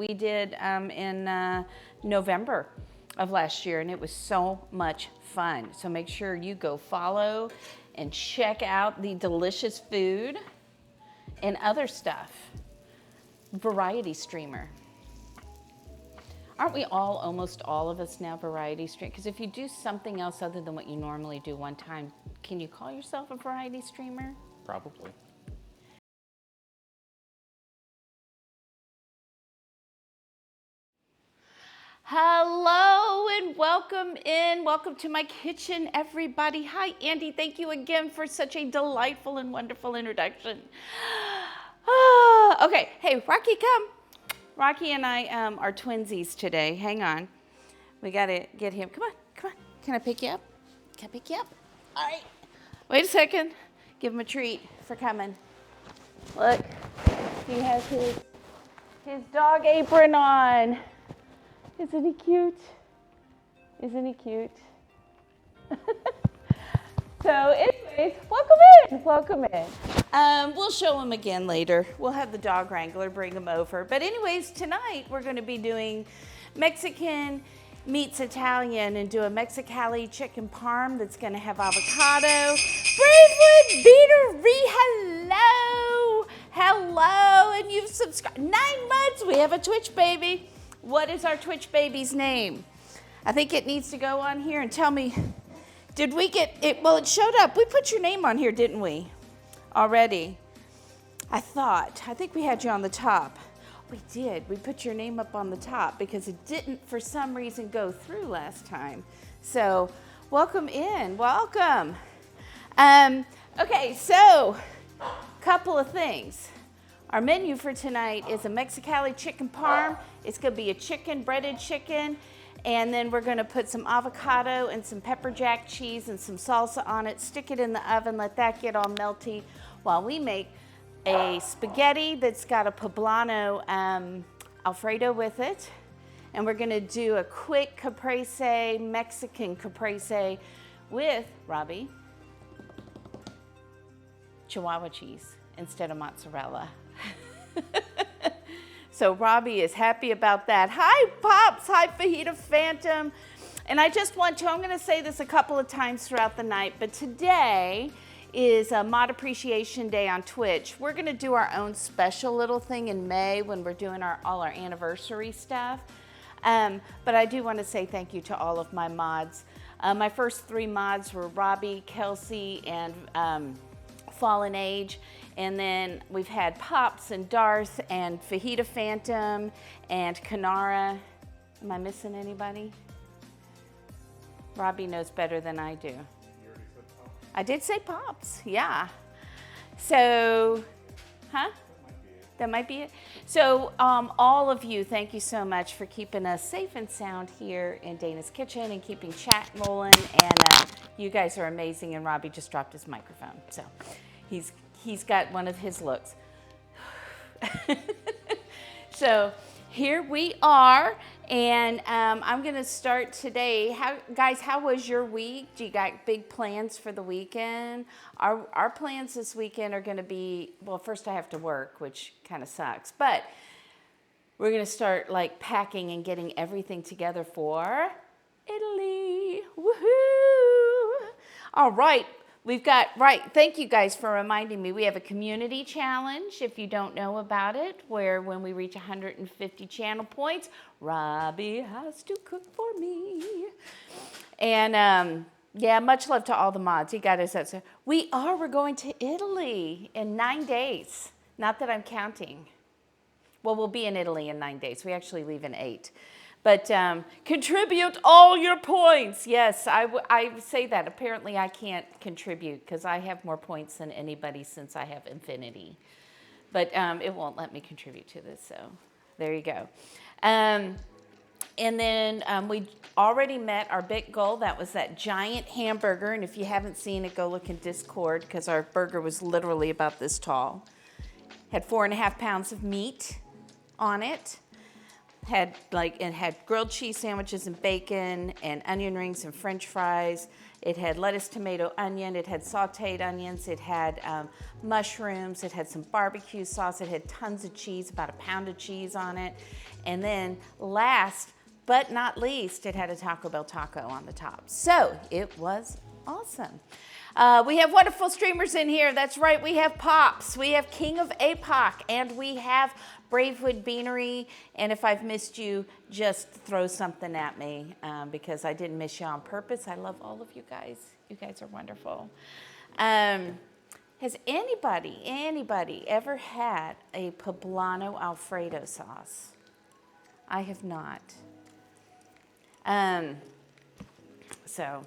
we did in November of last year, and it was so much fun. So make sure you go follow and check out the delicious food and other stuff. Variety streamer. Aren't we all, almost all of us now, variety streamer? Because if you do something else other than what you normally do one time, can you call yourself a variety streamer? Probably. Hello and welcome in. Welcome to my kitchen, everybody. Hi, Andy. Thank you again for such a delightful and wonderful introduction. Okay. Hey, Rocky, come. Rocky and I are twinsies today. Hang on. We got to get him. Come on. Come on. Can I pick you up? Can I pick you up? All right. Wait a second. Give him a treat for coming. Look. He has his dog apron on. Isn't he cute? Isn't he cute? So anyways, welcome in. We'll show him again later. We'll have the dog wrangler bring him over. But anyways, tonight we're going to be doing Mexican meets Italian and do a Mexicali Chicken Parm that's going to have avocado. Braidwood Beatery, hello. Hello, and you've subscribed. 9 months, we have a Twitch baby. What is our Twitch baby's name? I think it needs to go on here and tell me, did we get it? Well, it showed up. We put your name on here, didn't we? Already. I think we had you on the top. We did. We put your name up on the top because it didn't, for some reason, go through last time. So, welcome in. Welcome. Okay, so, couple of things. Our menu for tonight is a Mexicali Chicken Parm. It's going to be a chicken, breaded chicken, and then we're going to put some avocado and some pepper jack cheese and some salsa on it, stick it in the oven, let that get all melty while we make a spaghetti that's got a poblano alfredo with it. And we're going to do a quick caprese, Mexican caprese with, Robbie, Chihuahua cheese instead of mozzarella. So Robbie is happy about that. Hi, Pops. Hi, Fajita Phantom. And I'm going to say this a couple of times throughout the night, but today is a Mod Appreciation Day on Twitch. We're going to do our own special little thing in May when we're doing all our anniversary stuff. But I do want to say thank you to all of my mods. My first 3 mods were Robbie, Kelsey, and Fallen Age. And then we've had Pops and Darth and Fajita Phantom and Kanara. Am I missing anybody? Robbie knows better than I do. You already said Pops? I did say Pops, yeah. So, huh? That might be it. So all of you, thank you so much for keeping us safe and sound here in Dana's kitchen and keeping chat rolling. And you guys are amazing. And Robbie just dropped his microphone. So he's got one of his looks. So here we are, and I'm gonna start today. Guys, how was your week? Do you got big plans for the weekend? Our plans this weekend are gonna be, well, first I have to work, which kind of sucks, but we're gonna start like packing and getting everything together for Italy. Woohoo! All right. Thank you guys for reminding me. We have a community challenge, if you don't know about it, where when we reach 150 channel points, Robbie has to cook for me. And yeah, much love to all the mods. You got us up. We're going to Italy in 9 days. Not that I'm counting. Well, we'll be in Italy in 9 days. We actually leave in 8. But contribute all your points. Yes, I say that. Apparently I can't contribute because I have more points than anybody since I have infinity. But it won't let me contribute to this, so there you go. And then we already met our big goal. That was that giant hamburger. And if you haven't seen it, go look in Discord because our burger was literally about this tall. Had 4.5 pounds of meat on it. It had grilled cheese sandwiches and bacon and onion rings and French fries. It had lettuce, tomato, onion. It had sauteed onions. It had mushrooms. It had some barbecue sauce. It had tons of cheese, about a pound of cheese on it. And then last but not least, it had a Taco Bell taco on the top. So it was awesome. We have wonderful streamers in here. That's right. We have Pops. We have King of APOC. And we have Bravewood Beanery. And if I've missed you, just throw something at me because I didn't miss you on purpose. I love all of you guys. You guys are wonderful. Has anybody ever had a poblano Alfredo sauce? I have not. So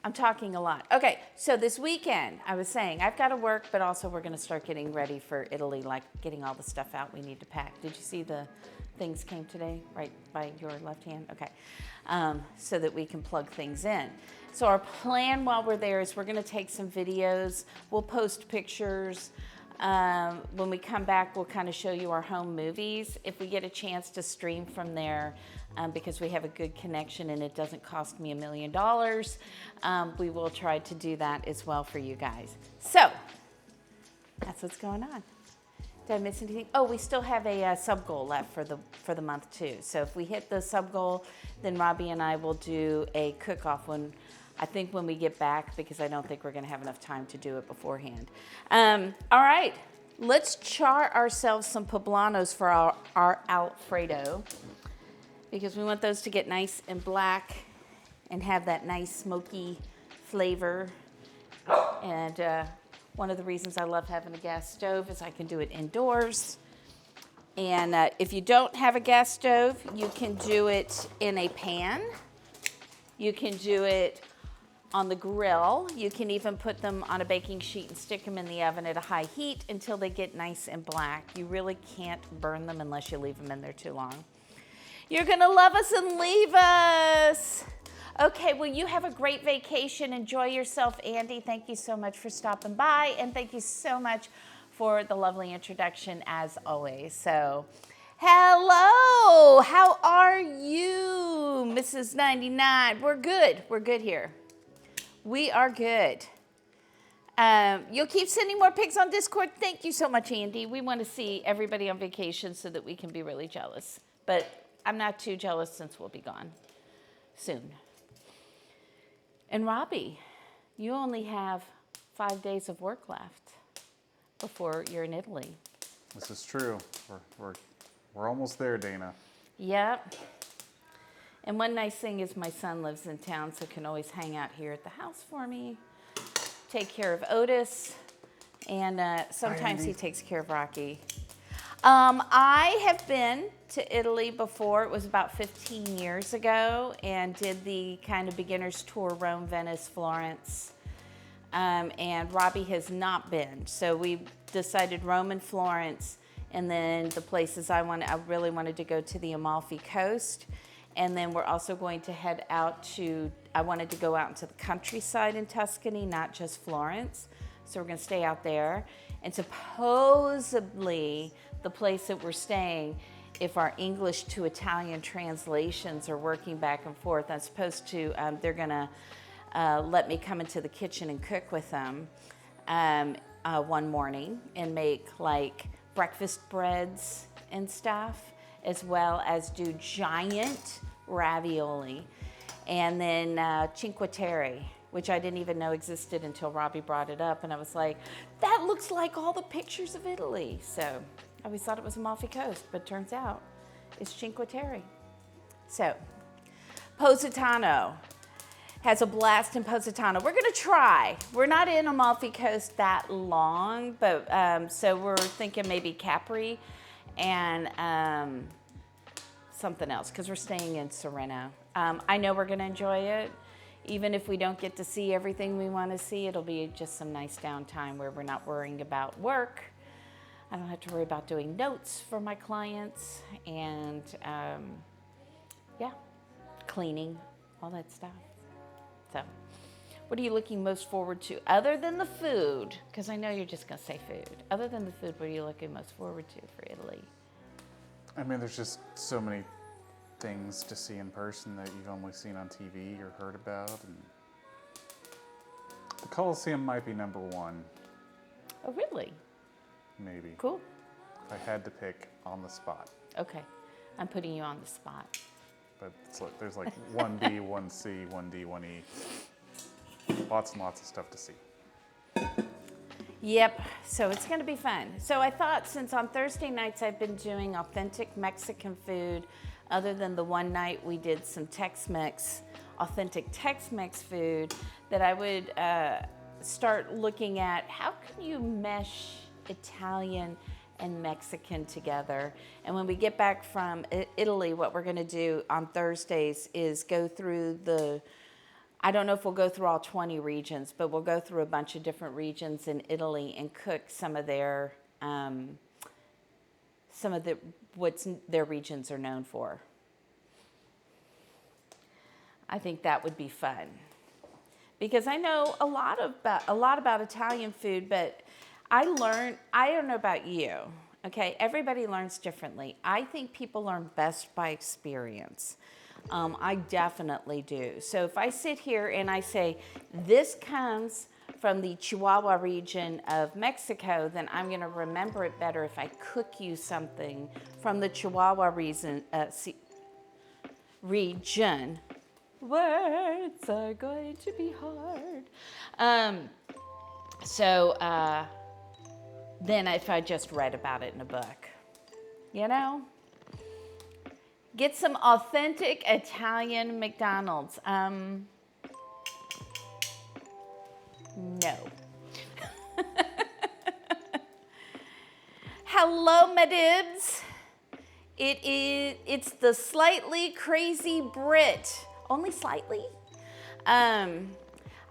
I'm talking a lot. Okay, so this weekend, I was saying, I've got to work, but also we're going to start getting ready for Italy, like getting all the stuff out we need to pack. Did you see the things came today, right by your left hand? Okay, so that we can plug things in. So our plan while we're there is we're going to take some videos. We'll post pictures. When we come back, we'll kind of show you our home movies. If we get a chance to stream from there, because we have a good connection and it doesn't cost me $1 million, we will try to do that as well for you guys. So that's what's going on. Did I miss anything? Oh, we still have a sub goal left for the month too. So if we hit the sub goal, then Robbie and I will do a cook-off when we get back, because I don't think we're going to have enough time to do it beforehand. All right, let's char ourselves some poblanos for our Alfredo, because we want those to get nice and black and have that nice smoky flavor. And one of the reasons I love having a gas stove is I can do it indoors. And if you don't have a gas stove, you can do it in a pan. You can do it on the grill. You can even put them on a baking sheet and stick them in the oven at a high heat until they get nice and black. You really can't burn them unless you leave them in there too long. You're gonna love us and leave us. Okay, well, you have a great vacation. Enjoy yourself, Andy. Thank you so much for stopping by, and thank you so much for the lovely introduction as always. So, hello, how are you, Mrs. 99? We're good here. We are good. You'll keep sending more pics on Discord. Thank you so much, Andy. We want to see everybody on vacation so that we can be really jealous. But I'm not too jealous since we'll be gone soon. And Robbie, you only have 5 days of work left before you're in Italy. This is true. We're almost there, Dana. Yep. And one nice thing is my son lives in town, so can always hang out here at the house for me, take care of Otis, and sometimes he takes care of Rocky. I have been to Italy before. It was about 15 years ago, and did the kind of beginner's tour, Rome, Venice, Florence. And Robbie has not been. So we decided Rome and Florence, and then the places I really wanted to go to the Amalfi Coast. And then we're also going to head out I wanted to go out into the countryside in Tuscany, not just Florence. So we're going to stay out there. And supposedly, the place that we're staying, if our English to Italian translations are working back and forth, I'm supposed to, they're going to let me come into the kitchen and cook with them one morning and make like breakfast breads and stuff, as well as do giant ravioli. And then Cinque Terre, which I didn't even know existed until Robbie brought it up. And I was like, that looks like all the pictures of Italy. So I always thought it was Amalfi Coast, but turns out it's Cinque Terre. So Positano. Has a blast in Positano. We're gonna try. We're not in Amalfi Coast that long, but so we're thinking maybe Capri and something else, because we're staying in Sorrento. I know we're gonna enjoy it. Even if we don't get to see everything we wanna see, it'll be just some nice downtime where we're not worrying about work. I don't have to worry about doing notes for my clients and yeah, cleaning, all that stuff. So, what are you looking most forward to other than the food? Because I know you're just going to say food. Other than the food, what are you looking most forward to for Italy? I mean, there's just so many things to see in person that you've only seen on TV or heard about. And the Colosseum might be number one. Oh, really? Maybe. Cool. If I had to pick on the spot. Okay. I'm putting you on the spot. But it's like, there's like 1B, 1C, 1D, 1E. Lots and lots of stuff to see. Yep, so it's gonna be fun. So I thought, since on Thursday nights I've been doing authentic Mexican food, other than the one night we did some Tex-Mex, authentic Tex-Mex food, that I would start looking at how can you mesh Italian and Mexican together. And when we get back from Italy, what we're gonna do on Thursdays is go through I don't know if we'll go through all 20 regions, but we'll go through a bunch of different regions in Italy and cook some of what their regions are known for. I think that would be fun, because I know a lot about Italian food, but I don't know about you, okay? Everybody learns differently. I think people learn best by experience. I definitely do. So if I sit here and I say, this comes from the Chihuahua region of Mexico, then I'm gonna remember it better if I cook you something from the Chihuahua region. Words are going to be hard. Then if I just read about it in a book, you know? Get some authentic Italian McDonald's. No. Hello, my dibs. It's the Slightly Crazy Brit. Only slightly.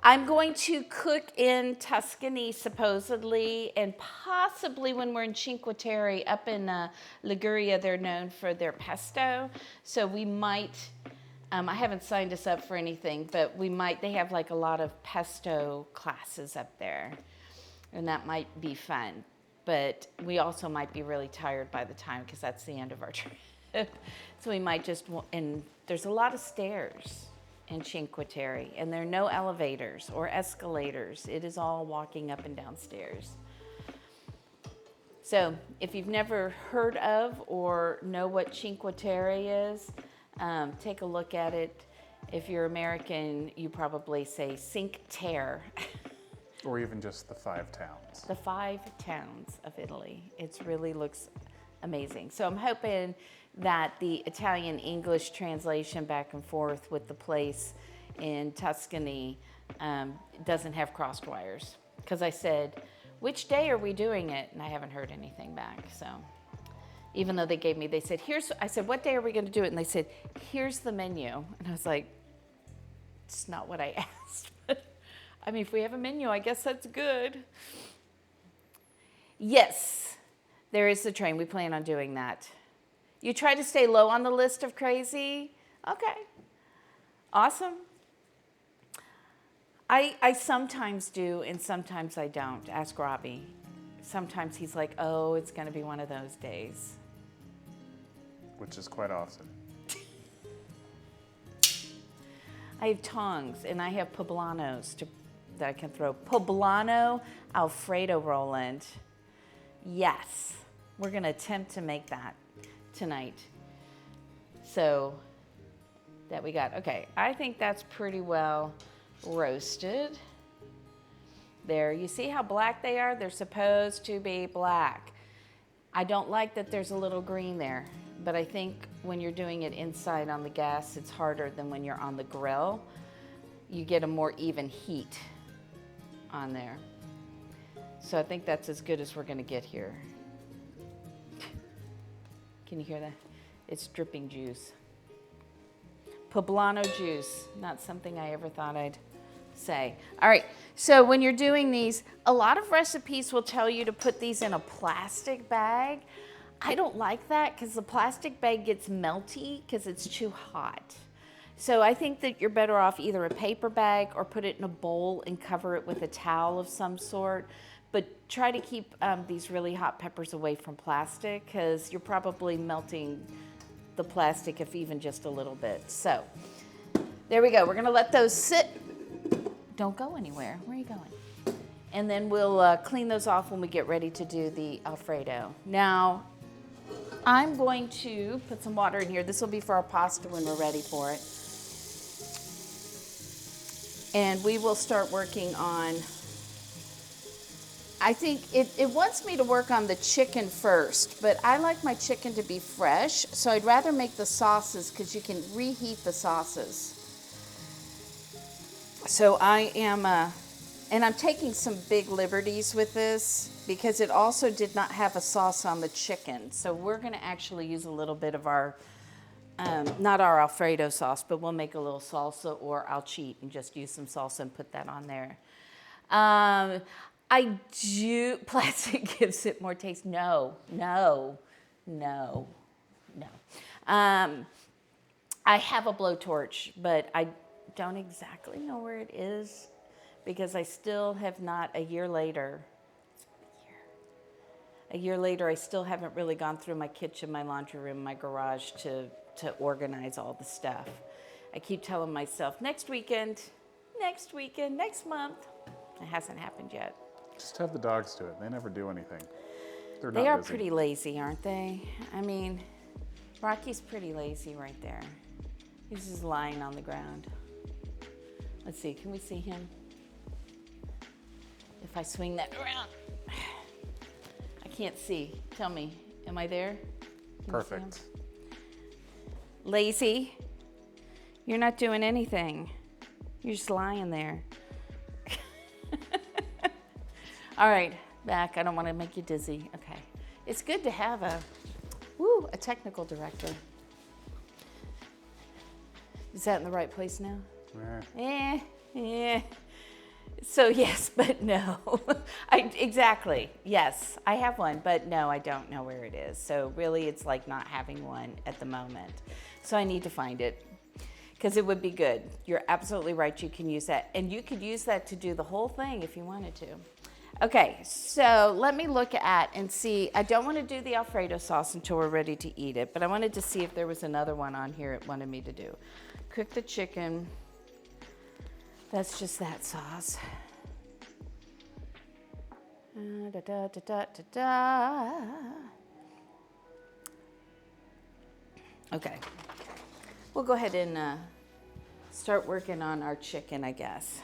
I'm going to cook in Tuscany, supposedly, and possibly when we're in Cinque Terre up in Liguria, they're known for their pesto. So we might, I haven't signed us up for anything, but they have like a lot of pesto classes up there, and that might be fun. But we also might be really tired by the time, because that's the end of our trip. So we might and there's a lot of stairs in Cinque Terre, and there are no elevators or escalators. It is all walking up and down stairs. So if you've never heard of or know what Cinque Terre is, take a look at it. If you're American, you probably say Cinque Terre. Or even just the 5 towns. The 5 towns of Italy. It really looks amazing. So I'm hoping that the Italian-English translation back and forth with the place in Tuscany doesn't have crossed wires. Because I said, which day are we doing it? And I haven't heard anything back. So even though they said, I said, what day are we going to do it? And they said, here's the menu. And I was like, it's not what I asked. I mean, if we have a menu, I guess that's good. Yes, there is the train. We plan on doing that. You try to stay low on the list of crazy? Okay. Awesome. I sometimes do, and sometimes I don't. Ask Robbie. Sometimes he's like, oh, it's going to be one of those days. Which is quite often. I have tongs, and I have poblanos that I can throw. Poblano alfredo Roland. Yes, we're going to attempt to make that tonight. So that we got. Okay, I think that's pretty well roasted. There, you see how black they are? They're supposed to be black. I don't like that there's a little green there, but I think when you're doing it inside on the gas, it's harder than when you're on the grill. You get a more even heat on there. So I think that's as good as we're gonna get here. Can you hear that? It's dripping juice. Poblano juice, not something I ever thought I'd say. All right, so when you're doing these, a lot of recipes will tell you to put these in a plastic bag. I don't like that because the plastic bag gets melty because it's too hot. So I think that you're better off either a paper bag or put it in a bowl and cover it with a towel of some sort. But try to keep these really hot peppers away from plastic because you're probably melting the plastic if even just a little bit. So there we go. We're gonna let those sit. Don't go anywhere. Where are you going? And then we'll clean those off when we get ready to do the Alfredo. Now, I'm going to put some water in here. This will be for our pasta when we're ready for it. And we will start working on, I think it wants me to work on the chicken first, but I like my chicken to be fresh, so I'd rather make the sauces because you can reheat the sauces. So I am, and I'm taking some big liberties with this because it also did not have a sauce on the chicken. So we're gonna actually use a little bit of our, not our Alfredo sauce, but we'll make a little salsa, or I'll cheat and just use some salsa and put that on there. Plastic gives it more taste. No. I have a blowtorch, but I don't exactly know where it is because I still have not, a year later, I still haven't really gone through my kitchen, my laundry room, my garage to organize all the stuff. I keep telling myself, next weekend, next month. It hasn't happened yet. Just have the dogs do it. They never do anything. They are busy. pretty lazy, aren't they? I mean, Rocky's pretty lazy right there. He's just lying on the ground. Let's see, can we see him? If I swing that around. I can't see. Tell me, am I there? Can Perfect. Lazy. You're not doing anything. You're just lying there. All right, back. I don't want to make you dizzy. Okay. It's good to have a technical director. Is that in the right place now? Yeah. So yes, but no. Exactly. Yes, I have one, but no, I don't know where it is. So really, it's like not having one at the moment. So I need to find it because it would be good. You're absolutely right. You can use that, and you could use that to do the whole thing if you wanted to. Okay, so let me look at and see. I don't want to do the Alfredo sauce until we're ready to eat it, but I wanted to see if there was another one on here it wanted me to do. Cook the chicken. That's just that sauce. Okay, we'll go ahead and start working on our chicken, I guess.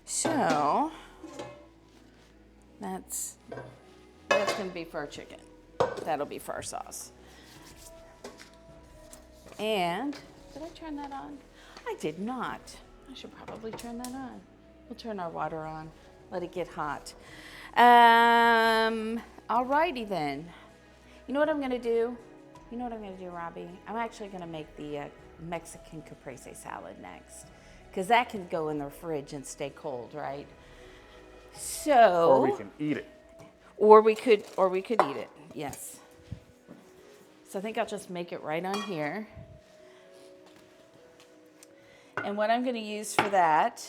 So that's going to be for our chicken. That'll be for our sauce. And did I turn that on? I did not. I should probably turn that on. We'll turn our water on. Let it get hot. Alrighty then. You know what I'm going to do? Robbie? I'm actually going to make the Mexican Caprese salad next. Because that can go in the fridge and stay cold, right? So. Or we can eat it. Or we could eat it, yes. So I think I'll just make it right on here. And what I'm going to use for that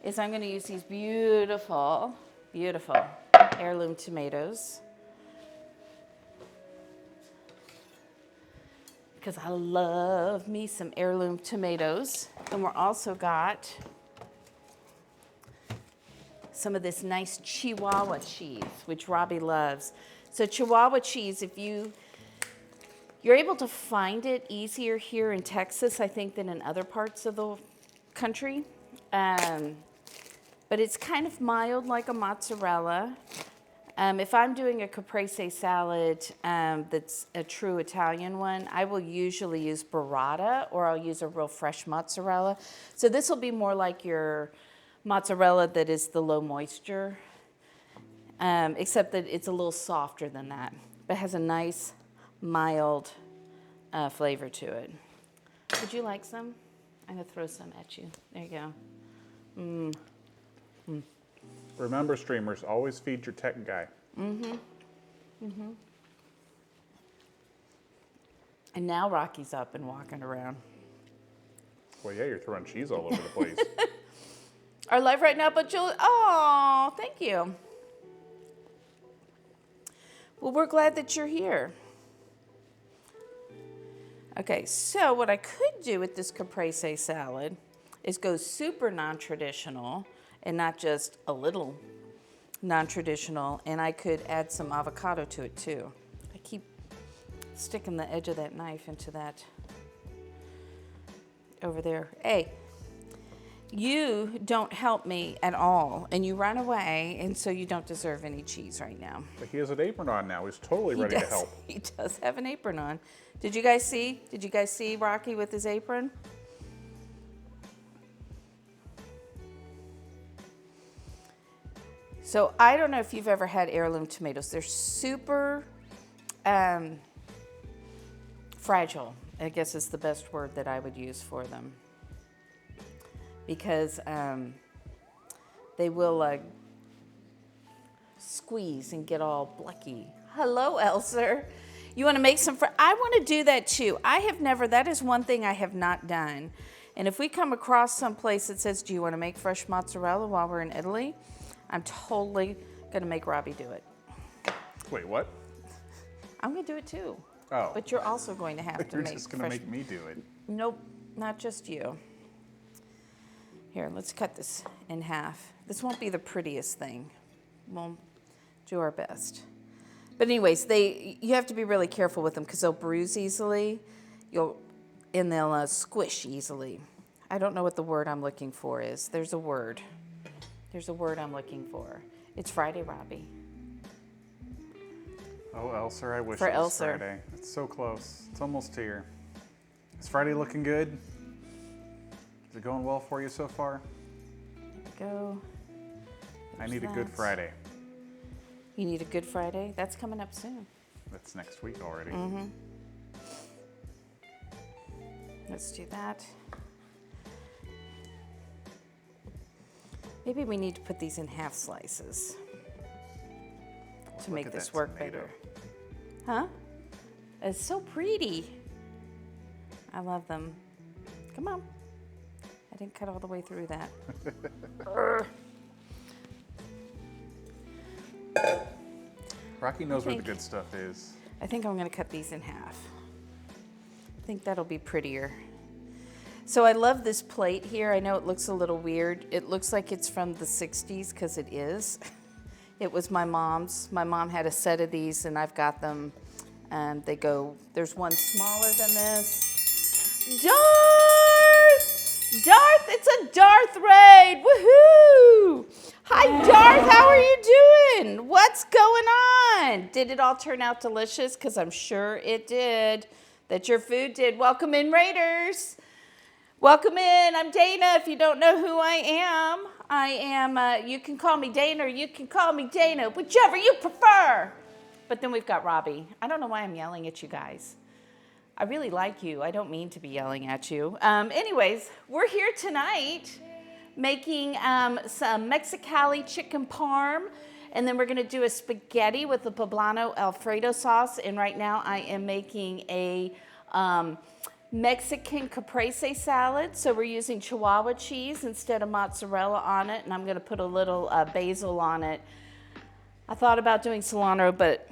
is I'm going to use these beautiful, beautiful heirloom tomatoes. Because I love me some heirloom tomatoes. And we're also got some of this nice Chihuahua cheese, which Robbie loves. So Chihuahua cheese, if you're able to find it easier here in Texas, I think, than in other parts of the country. But it's kind of mild like a mozzarella. If I'm doing a caprese salad that's a true Italian one, I will usually use burrata, or I'll use a real fresh mozzarella. So this will be more like your mozzarella that is the low moisture, except that it's a little softer than that, but has a nice, mild flavor to it. Would you like some? I'm gonna throw some at you. There you go. Remember, streamers, always feed your tech guy. And now Rocky's up and walking around. Well, yeah, you're throwing cheese all over the place. Our live right now, but Julie, oh, thank you. Well, we're glad that you're here. Okay, so what I could do with this caprese salad is go super non-traditional and not just a little non-traditional, and I could add some avocado to it too. I keep sticking the edge of that knife into that over there. Hey, you don't help me at all, and you run away, and so you don't deserve any cheese right now. But he has an apron on now. He's totally ready to help. He does have an apron on. Did you guys see? Did you guys see Rocky with his apron? So I don't know if you've ever had heirloom tomatoes. They're super fragile, I guess is the best word that I would use for them. Because they will squeeze and get all plucky. Hello, Elser. You want to make some? I want to do that too. That is one thing I have not done. And if we come across some place that says, do you want to make fresh mozzarella while we're in Italy? I'm totally going to make Robbie do it. Wait, what? I'm going to do it too. Oh. But you're also going to have to make You're just going to make me do it. Nope, not just you. Here, let's cut this in half. This won't be the prettiest thing. We'll do our best. But anyways, you have to be really careful with them because they'll bruise easily. And they'll squish easily. I don't know what the word I'm looking for is. There's a word. There's a word I'm looking for. It's Friday, Robbie. Oh, Elser, I wish For it was Elser. Friday. It's so close. It's almost here. Is Friday looking good? Is it going well for you so far? There we go. I need a There's good that. Friday. You need a Good Friday? That's coming up soon. That's next week already. Mm-hmm. Let's do that. Maybe we need to put these in half slices to Look make at this that work tomato. better. Huh? It's so pretty. I love them. Come on. I didn't cut all the way through that. Rocky knows where the good stuff is. I think I'm going to cut these in half. I think that'll be prettier. So I love this plate here. I know it looks a little weird. It looks like it's from the 60s because it is. It was my mom's. My mom had a set of these and I've got them. There's one smaller than this. Darth! Darth, it's a Darth raid! Woohoo! Hi Darth, how are you doing? What's going on? Did it all turn out delicious? Because I'm sure it did. That your food did. Welcome in, Raiders. Welcome in. I'm Dana. If you don't know who I am, you can call me Dana or you can call me Dana, whichever you prefer. But then we've got Robbie. I don't know why I'm yelling at you guys. I really like you. I don't mean to be yelling at you. Anyways, we're here tonight making some Mexicali Chicken Parm. And then we're going to do a spaghetti with the poblano alfredo sauce. And right now I am making a Mexican Caprese salad. So we're using Chihuahua cheese instead of mozzarella on it. And I'm going to put a little basil on it. I thought about doing cilantro, but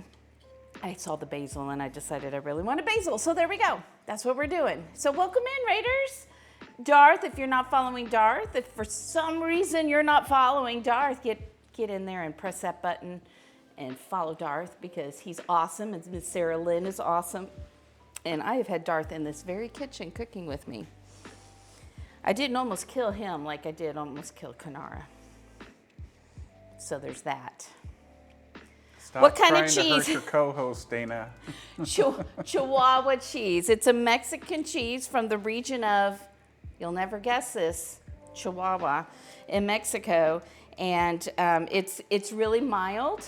I saw the basil and I decided I really wanted basil. So there we go. That's what we're doing. So welcome in, Raiders. Darth, if you're not following Darth, if for some reason you're not following Darth, get in there and press that button and follow Darth because he's awesome and Miss Sarah Lynn is awesome. And I have had Darth in this very kitchen cooking with me. I didn't almost kill him like I did almost kill Kanara. So there's that. Stop What kind of trying to cheese? hurt your co-host, Dana. Chihuahua cheese. It's a Mexican cheese from the region of, you'll never guess this, Chihuahua in Mexico. And it's really mild.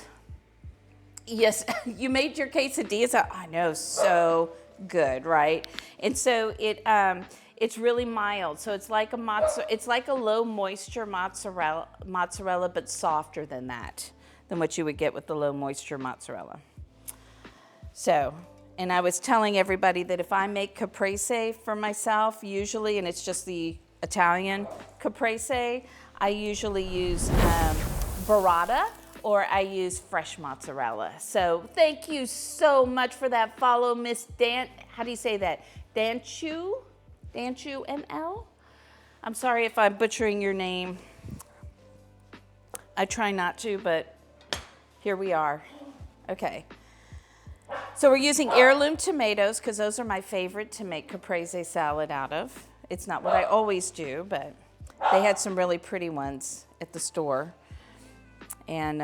Yes, you made your quesadillas. I know, so good, right? And so it's really mild. So it's like a low moisture mozzarella, but softer than what you would get with the low moisture mozzarella. So, and I was telling everybody that if I make caprese for myself, usually, and it's just the Italian caprese, I usually use burrata or I use fresh mozzarella. So thank you so much for that follow, Miss Dan. How do you say that? Danchu ML? I'm sorry if I'm butchering your name. I try not to, but here we are. Okay. So we're using heirloom tomatoes because those are my favorite to make caprese salad out of. It's not what I always do, but they had some really pretty ones at the store. And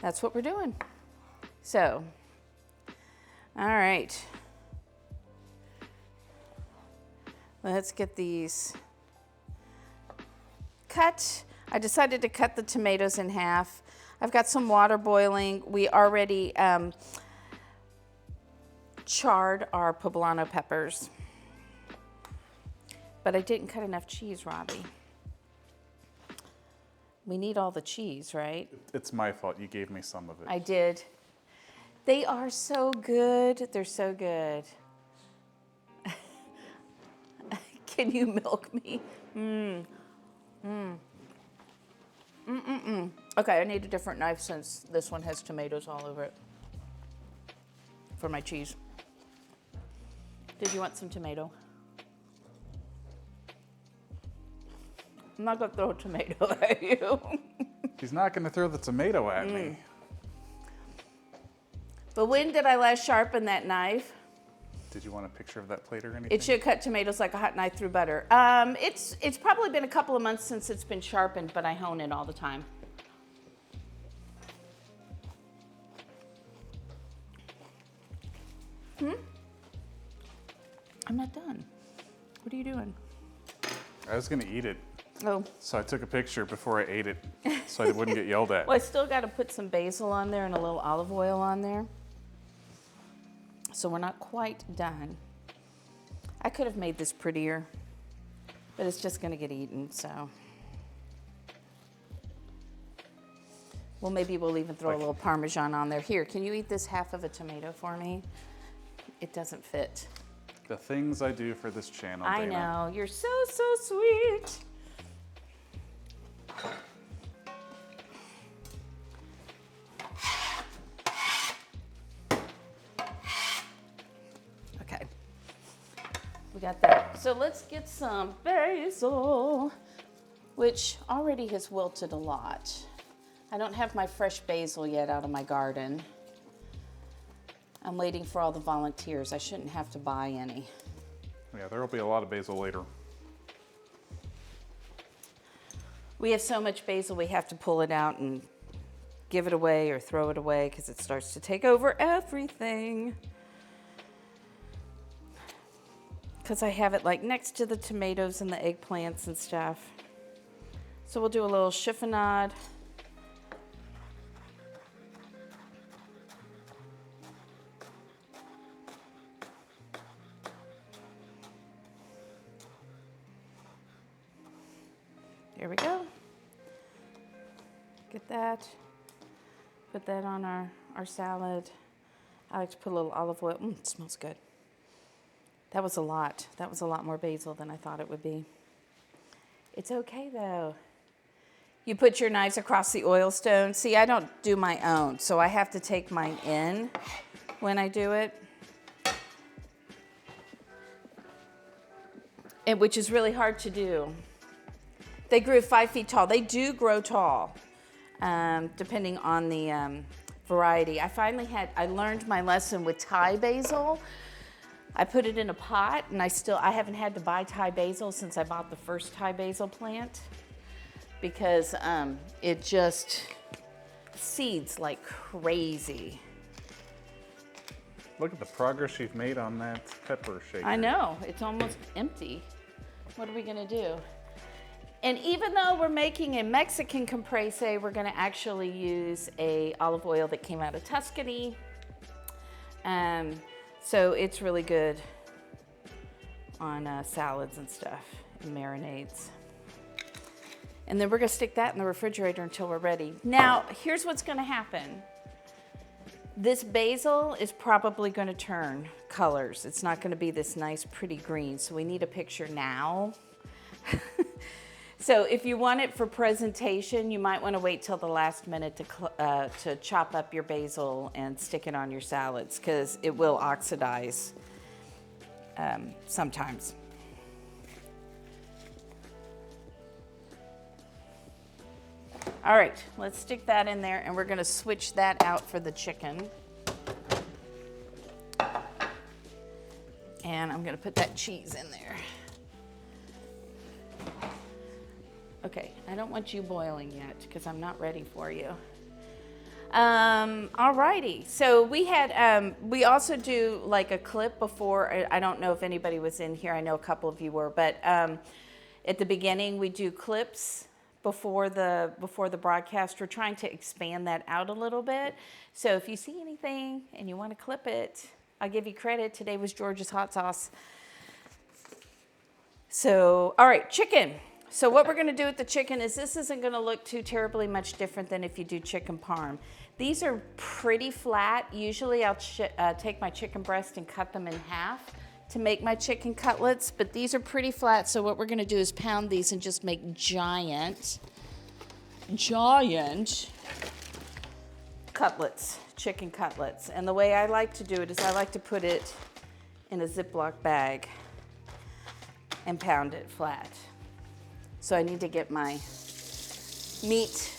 that's what we're doing. So, all right. Let's get these cut. I decided to cut the tomatoes in half. I've got some water boiling. We already charred our poblano peppers. But I didn't cut enough cheese, Robbie. We need all the cheese, right? It's my fault. You gave me some of it. I did. They are so good. They're so good. Can you milk me? Okay, I need a different knife since this one has tomatoes all over it for my cheese. Did you want some tomato? I'm not gonna throw a tomato at you. He's not going to throw the tomato at me. But when did I last sharpen that knife? Did you want a picture of that plate or anything? It should cut tomatoes like a hot knife through butter. It's probably been a couple of months since it's been sharpened, but I hone it all the time. I'm not done. What are you doing? I was going to eat it. Oh. So I took a picture before I ate it so I wouldn't get yelled at. Well, I still got to put some basil on there and a little olive oil on there. So we're not quite done. I could have made this prettier, but it's just going to get eaten, so. Well, maybe we'll even throw a little Parmesan on there. Here, can you eat this half of a tomato for me? It doesn't fit. The things I do for this channel, I Dana. know. You're so, so sweet. Okay. We got that. So let's get some basil, which already has wilted a lot. I don't have my fresh basil yet out of my garden. I'm waiting for all the volunteers. I shouldn't have to buy any. Yeah, there will be a lot of basil later. We have so much basil, we have to pull it out and give it away or throw it away because it starts to take over everything. Because I have it like next to the tomatoes and the eggplants and stuff. So we'll do a little chiffonade. There we go. Get that. Put that on our salad. I like to put a little olive oil. It smells good. That was a lot. That was a lot more basil than I thought it would be. It's okay though. You put your knives across the oil stone. See, I don't do my own, so I have to take mine in when I do it. Which is really hard to do. They grew 5 feet tall. They do grow tall, depending on the variety. I learned my lesson with Thai basil. I put it in a pot, and I haven't had to buy Thai basil since I bought the first Thai basil plant because it just seeds like crazy. Look at the progress you've made on that pepper shaker. I know, it's almost empty. What are we gonna do? And even though we're making a Mexican Caprese, we're gonna actually use a olive oil that came out of Tuscany. So it's really good on salads and stuff and marinades. And then we're gonna stick that in the refrigerator until we're ready. Now, here's what's gonna happen. This basil is probably gonna turn colors. It's not gonna be this nice, pretty green, so we need a picture now. So if you want it for presentation, you might want to wait till the last minute to chop up your basil and stick it on your salads, because it will oxidize sometimes. All right, let's stick that in there, and we're going to switch that out for the chicken. And I'm going to put that cheese in there. Okay, I don't want you boiling yet because I'm not ready for you. All righty, so we also do like a clip before. I don't know if anybody was in here. I know a couple of you were, but at the beginning we do clips before the broadcast. We're trying to expand that out a little bit. So if you see anything and you want to clip it, I'll give you credit. Today was George's hot sauce. So, all right, chicken. So what we're going to do with the chicken is this isn't going to look too terribly much different than if you do chicken parm. These are pretty flat. Usually I'll take my chicken breast and cut them in half to make my chicken cutlets, but these are pretty flat. So what we're going to do is pound these and just make giant cutlets, chicken cutlets. And the way I like to do it is I like to put it in a Ziploc bag and pound it flat. So I need to get my meat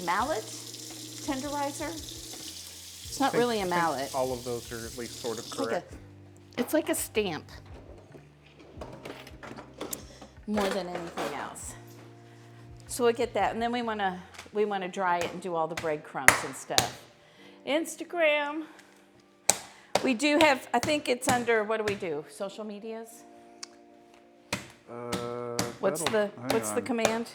mallet tenderizer. It's not really a mallet. All of those are at least sort of correct. It's like a stamp more than anything else. So we'll get that, and then we want to dry it and do all the breadcrumbs and stuff. Instagram. We do have, I think it's under, what do we do? Social medias? What's the command?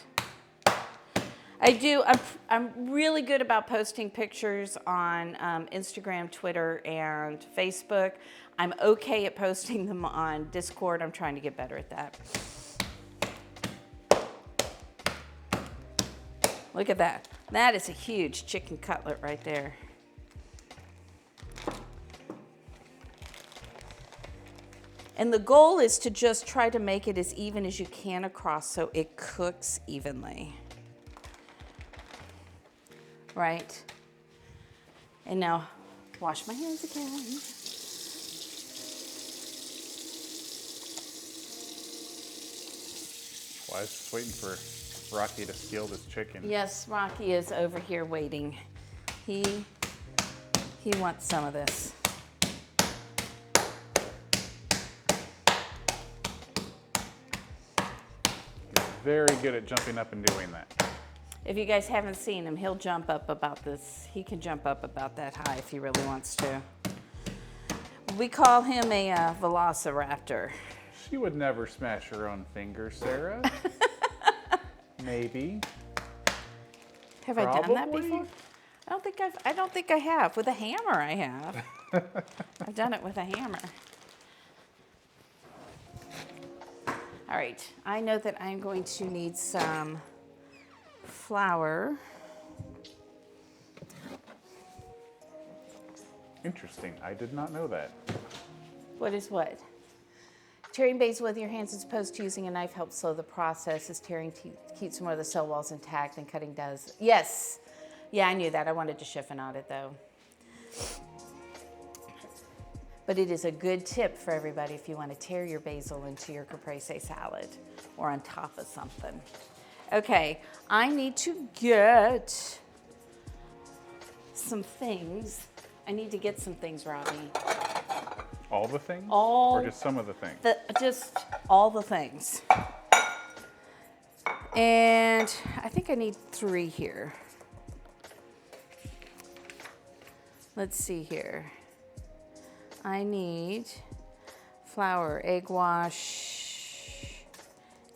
I'm really good about posting pictures on Instagram, Twitter, and Facebook. I'm okay at posting them on Discord. I'm trying to get better at that. Look at that. That is a huge chicken cutlet right there. And the goal is to just try to make it as even as you can across so it cooks evenly. Right? And now, wash my hands again. Well, I was just waiting for Rocky to steal this chicken. Yes, Rocky is over here waiting. He wants some of this. Very good at jumping up and doing that. If you guys haven't seen him, he'll jump up about this. He can jump up about that high if he really wants to. We call him a velociraptor. She would never smash her own fingers, Sarah. Maybe. Have I done that before? I don't think I have. With a hammer, I have. I've done it with a hammer. All right, I know that I'm going to need some flour. Interesting, I did not know that. What is what? Tearing basil with your hands as opposed to using a knife helps slow the process, as tearing keeps more of the cell walls intact than cutting does. Yes, yeah, I knew that. I wanted to chiffonade it though. But it is a good tip for everybody if you want to tear your basil into your caprese salad or on top of something. Okay, I need to get some things. I need to get some things, Robbie. All the things? Or just some of the things? Just all the things. And I think I need 3 here. Let's see here. I need flour, egg wash,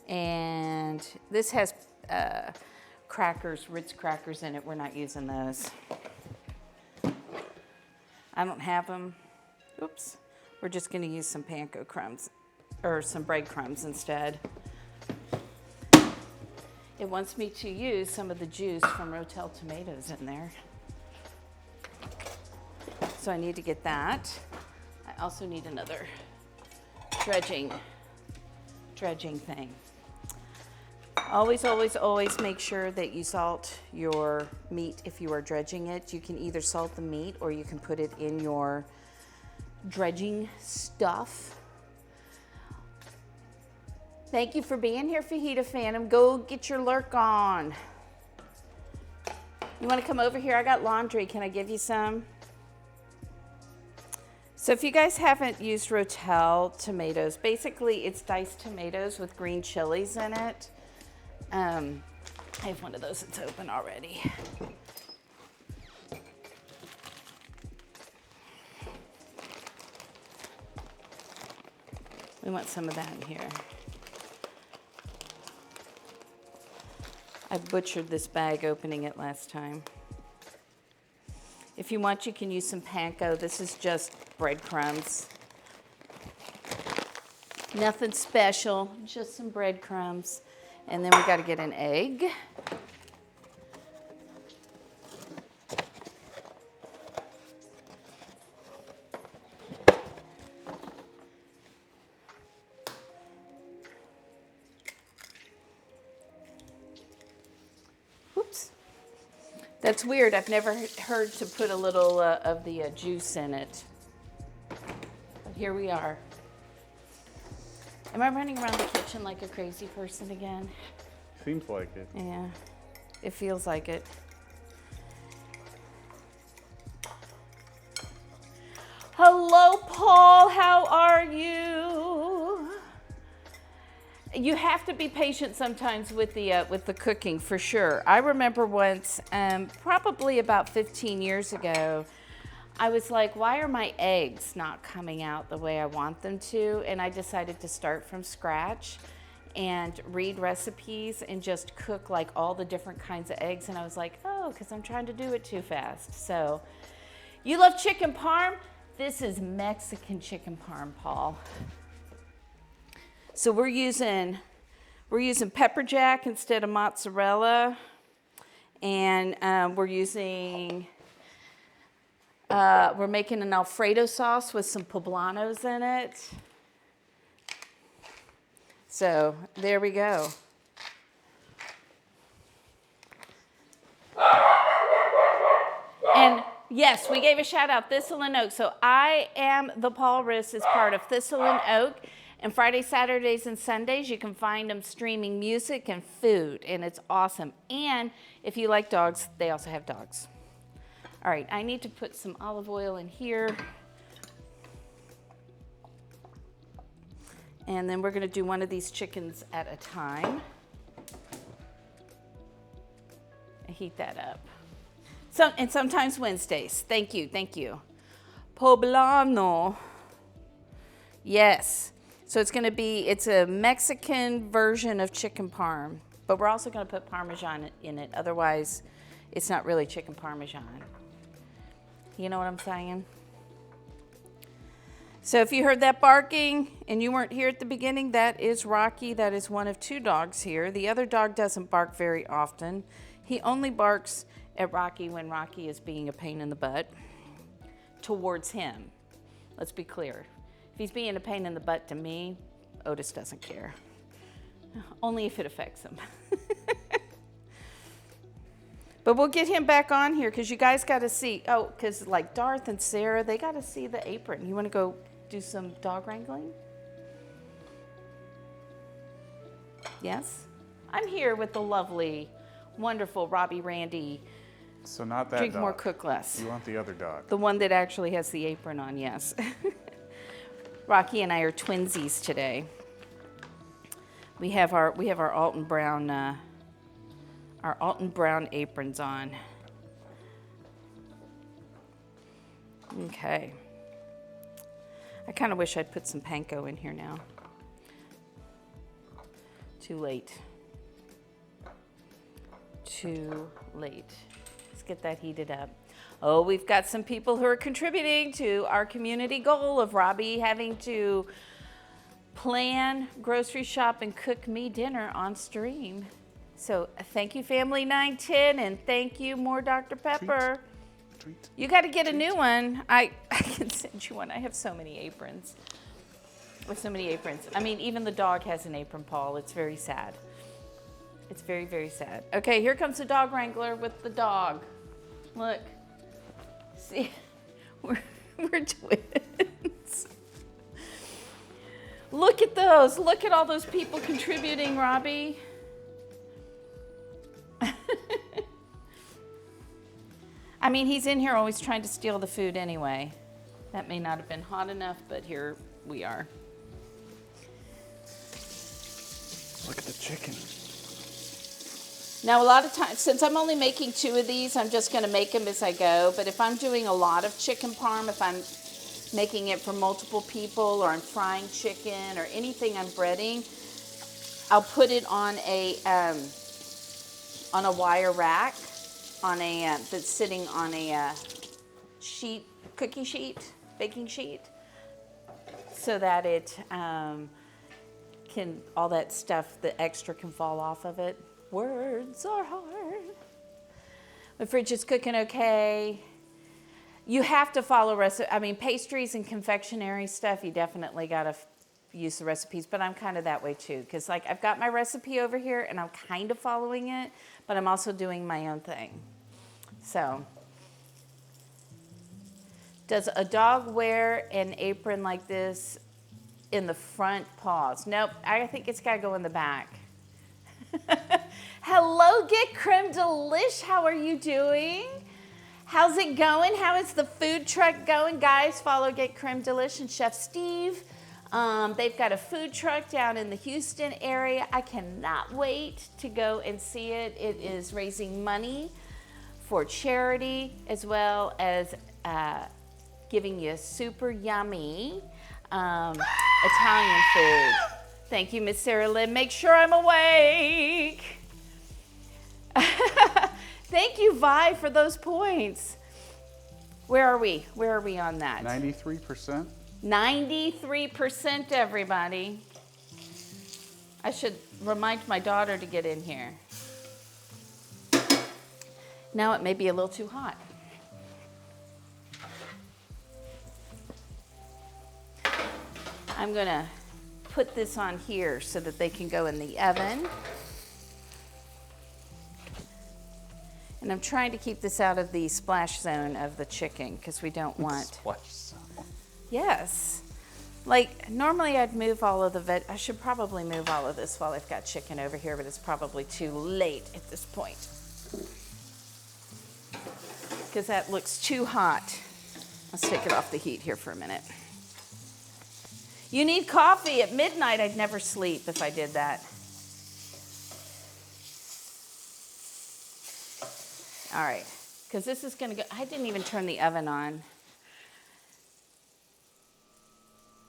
and this has crackers, Ritz crackers in it. We're not using those. I don't have them. Oops. We're just going to use some panko crumbs or some breadcrumbs instead. It wants me to use some of the juice from Rotel tomatoes in there. So I need to get that. I also need another dredging thing. Always, always, always make sure that you salt your meat if you are dredging it. You can either salt the meat or you can put it in your dredging stuff. Thank you for being here, Fajita Phantom. Go get your lurk on. You want to come over here? I got laundry. Can I give you some? So if you guys haven't used Rotel tomatoes, basically it's diced tomatoes with green chilies in it. I have one of those that's open already. We want some of that in here. I butchered this bag opening it last time. If you want, you can use some panko. This is just breadcrumbs. Nothing special, just some breadcrumbs. And then we got to get an egg. Oops. That's weird. I've never heard to put a little of the juice in it. But here we are. Am I running around the kitchen like a crazy person again? Seems like it. Yeah, it feels like it. Hello, Paul. How are you? You have to be patient sometimes with the cooking, for sure. I remember once, probably about 15 years ago, I was like, why are my eggs not coming out the way I want them to? And I decided to start from scratch and read recipes and just cook like all the different kinds of eggs. And I was like, oh, because I'm trying to do it too fast. So, you love chicken parm? This is Mexican chicken parm, Paul. So we're using pepper jack instead of mozzarella. And we're making an alfredo sauce with some poblanos in it. So there we go. And yes, we gave a shout out, Thistle and Oak. So I Am the Walrus is part of Thistle and Oak. And Fridays, Saturdays, and Sundays, you can find them streaming music and food. And it's awesome. And if you like dogs, they also have dogs. All right, I need to put some olive oil in here. And then we're gonna do one of these chickens at a time. And heat that up. And sometimes Wednesdays. Thank you, thank you. Poblano. Yes. So it's a Mexican version of chicken parm. But we're also gonna put Parmesan in it. Otherwise, it's not really chicken Parmesan. You know what I'm saying? So if you heard that barking and you weren't here at the beginning, that is Rocky. That is one of two dogs here. The other dog doesn't bark very often. He only barks at Rocky when Rocky is being a pain in the butt towards him. Let's be clear. If he's being a pain in the butt to me, Otis doesn't care. Only if it affects him. But we'll get him back on here because you guys got to see. Oh, because like Darth and Sarah, they got to see the apron. You want to go do some dog wrangling? Yes? I'm here with the lovely, wonderful Robbie Randy. So not that Drink dog. more, cook less. You want the other dog. The one that actually has the apron on, yes. Rocky and I are twinsies today. We have our Alton Brown aprons on. Okay. I kind of wish I'd put some panko in here now. Too late. Too late. Let's get that heated up. Oh, we've got some people who are contributing to our community goal of Robbie having to plan, grocery shop, and cook me dinner on stream. So thank you, Family 910, and thank you, more Dr. Pepper. Treat. You got to get a new one. I can send you one. I have so many aprons. I have so many aprons. I mean, even the dog has an apron, Paul. It's very sad. It's very, very sad. Okay, here comes the dog wrangler with the dog. Look. See, we're twins. Look at those. Look at all those people contributing, Robbie. I mean, he's in here always trying to steal the food anyway. That may not have been hot enough, but here we are. Look at the chicken. Now, a lot of times, since I'm only making 2 of these, I'm just going to make them as I go. But if I'm doing a lot of chicken parm, if I'm making it for multiple people, or I'm frying chicken, or anything I'm breading, I'll put it on a wire rack, that's sitting on a sheet, cookie sheet, baking sheet, so that it all that stuff, the extra can fall off of it. Words are hard. The fridge is cooking okay. You have to follow pastries and confectionery stuff, you definitely got to use the recipes, but I'm kind of that way too, because like I've got my recipe over here and I'm kind of following it, but I'm also doing my own thing. So, does a dog wear an apron like this in the front paws? Nope, I think it's got to go in the back. Hello, Get Creme Delish. How are you doing? How's it going? How is the food truck going? Guys, follow Get Creme Delish and Chef Steve. They've got a food truck down in the Houston area. I cannot wait to go and see it. It is raising money for charity, as well as giving you super yummy Italian food. Thank you, Miss Sarah Lynn. Make sure I'm awake. Thank you, Vi, for those points. Where are we? Where are we on that? 93%. 93%, everybody. I should remind my daughter to get in here. Now it may be a little too hot. I'm gonna put this on here so that they can go in the oven. And I'm trying to keep this out of the splash zone of the chicken because we don't want... Splash zone. Yes. Like, normally I'd move all of the I should probably move all of this while I've got chicken over here, but it's probably too late at this point. Because that looks too hot. Let's take it off the heat here for a minute. You need coffee at midnight. I'd never sleep if I did that. All right, because this is gonna go, I didn't even turn the oven on.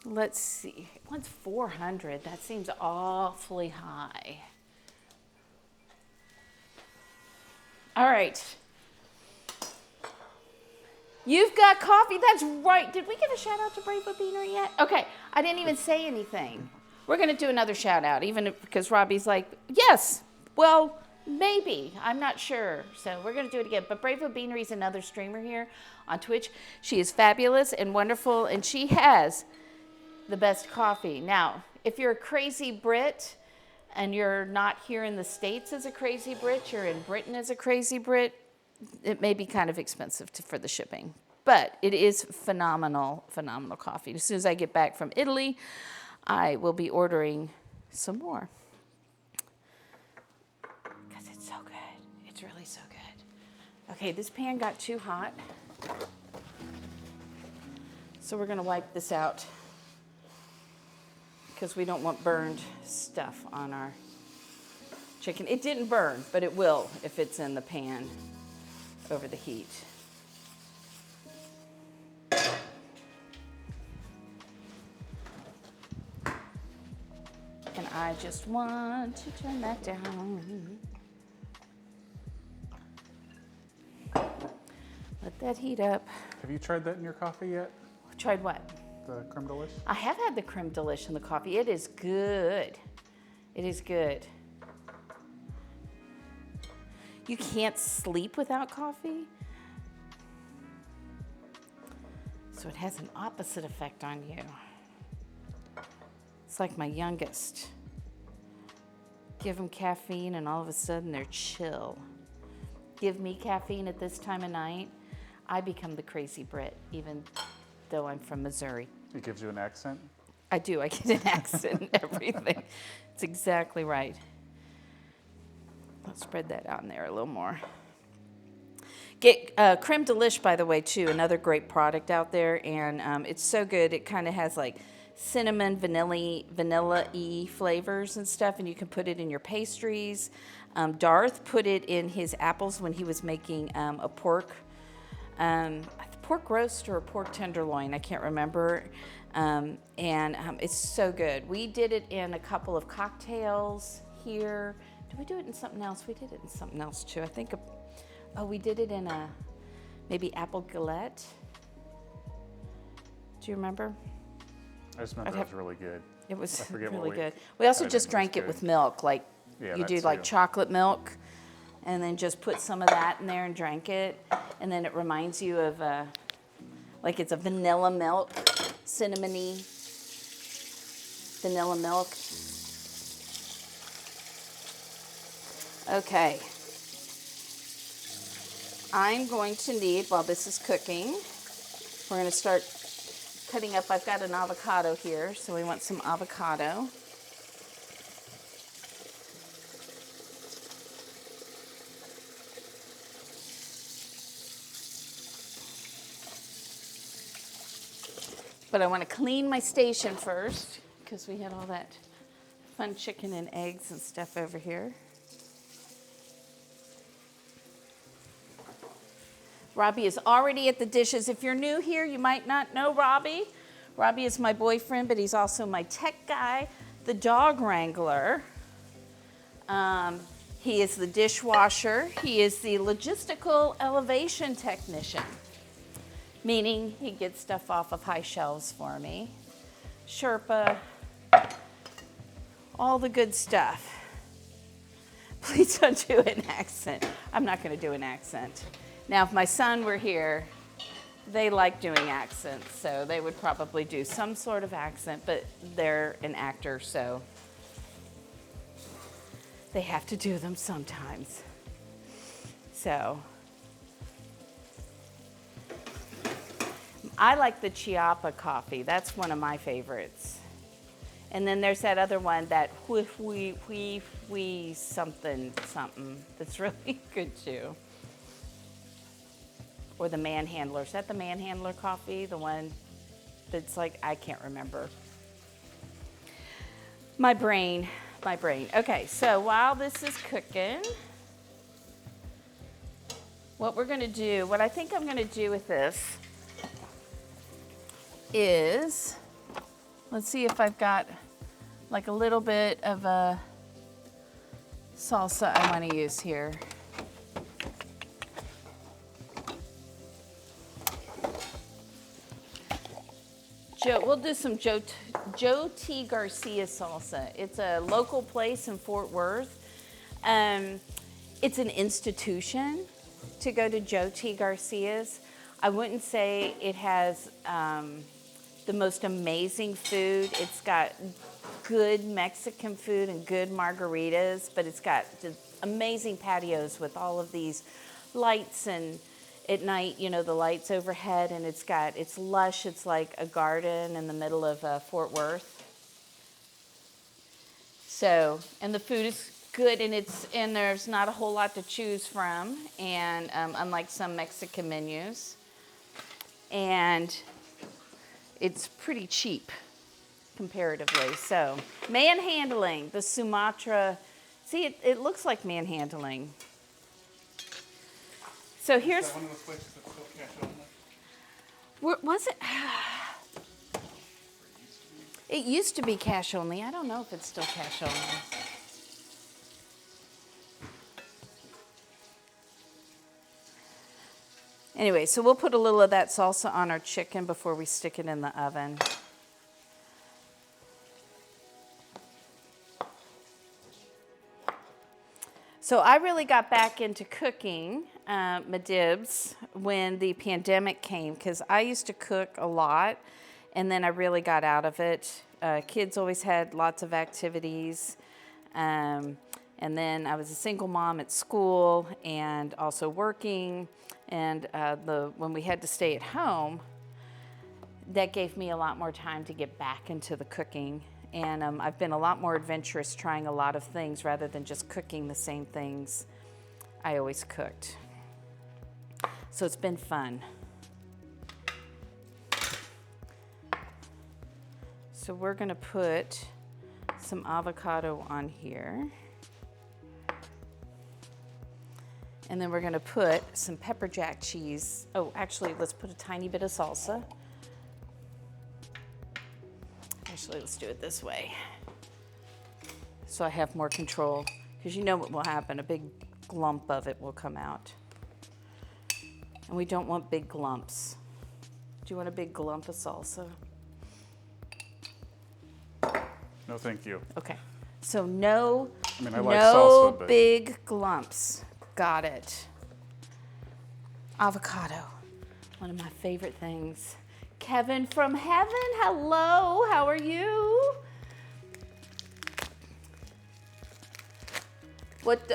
Let's see, it wants 400. That seems awfully high. All right. You've got coffee, that's right. Did we give a shout out to Brave Beaner yet? Okay, I didn't even say anything. We're gonna do another shout out, because Robbie's like, yes, well, maybe, I'm not sure. So we're gonna do it again. But Brave Beanery is another streamer here on Twitch. She is fabulous and wonderful, and she has the best coffee. Now, if you're a crazy Brit and you're not here in the States as a crazy Brit, you're in Britain as a crazy Brit, it may be kind of expensive for the shipping. But it is phenomenal, phenomenal coffee. As soon as I get back from Italy, I will be ordering some more. Because it's so good. It's really so good. Okay, this pan got too hot. So we're gonna wipe this out because we don't want burned stuff on our chicken. It didn't burn, but it will if it's in the pan over the heat. And I just want to turn that down. Let that heat up. Have you tried that in your coffee yet? Tried what? The creme delish? I have had the creme delish in the coffee. It is good. It is good. You can't sleep without coffee? So it has an opposite effect on you. It's like my youngest Give them caffeine and all of a sudden they're chill. Give me caffeine at this time of night, I become the crazy Brit, even though I'm from Missouri. It gives you an accent? I do, I get an accent and everything. It's exactly right. I'll spread that out in there a little more. Get Creme Delish, by the way, too, another great product out there, and it's so good. It kind of has like cinnamon, vanilla-y flavors and stuff, and you can put it in your pastries. Darth put it in his apples when he was making a pork roast or a pork tenderloin. I can't remember. It's so good. We did it in a couple of cocktails here. Did we do it in something else? We did it in something else too. I think, we did it in a maybe apple galette. Do you remember? I just remember it was really good. It was I forget really what good. We also I just think drank was it with good. milk, like Yeah, you that do like too. chocolate milk, and then just put some of that in there and drank it, and then it reminds you of like it's a vanilla milk, cinnamony vanilla milk. Okay. I'm going to need, while this is cooking, we're going to start cutting up. I've got an avocado here, so we want some avocado. But I want to clean my station first because we had all that fun chicken and eggs and stuff over here. Robbie is already at the dishes. If you're new here, you might not know Robbie. Robbie is my boyfriend, but he's also my tech guy, the dog wrangler. He is the dishwasher. He is the logistical elevation technician, meaning he gets stuff off of high shelves for me. Sherpa, all the good stuff. Please don't do an accent. I'm not going to do an accent. Now, if my son were here, they like doing accents, so they would probably do some sort of accent, but they're an actor, so they have to do them sometimes. So I like the Chiapa coffee. That's one of my favorites. And then there's that other one, that something that's really good too. Or the Manhandler. Is that the Manhandler coffee? The one that's like, I can't remember. My brain. Okay, so while this is cooking, what I think I'm gonna do with this is, let's see if I've got like a little bit of a salsa I wanna use here. We'll do some Joe T. Garcia salsa. It's a local place in Fort Worth. It's an institution to go to Joe T. Garcia's. I wouldn't say it has the most amazing food. It's got good Mexican food and good margaritas, but it's got just amazing patios with all of these lights, and at night, you know, the lights overhead, and it's lush. It's like a garden in the middle of Fort Worth. So, and the food is good, and there's not a whole lot to choose from, and unlike some Mexican menus, and it's pretty cheap comparatively. So, manhandling, the Sumatra. See, it looks like manhandling. So here's. Is that one of those places that's still cash only? Was it? It used to be cash only. I don't know if it's still cash only. Anyway, so we'll put a little of that salsa on our chicken before we stick it in the oven. So I really got back into cooking, my dibs, when the pandemic came, because I used to cook a lot, and then I really got out of it. Kids always had lots of activities, And then I was a single mom at school and also working. And when we had to stay at home, that gave me a lot more time to get back into the cooking. And I've been a lot more adventurous, trying a lot of things rather than just cooking the same things I always cooked. So it's been fun. So we're gonna put some avocado on here. And then we're gonna put some pepper jack cheese. Oh, actually, let's put a tiny bit of salsa. Actually, let's do it this way. So I have more control, because you know what will happen, a big lump of it will come out. And we don't want big lumps. Do you want a big lump of salsa? No, thank you. Okay, so no, I mean, I like salsa, but big lumps. Got it. Avocado, one of my favorite things. Kevin from heaven, hello, how are you?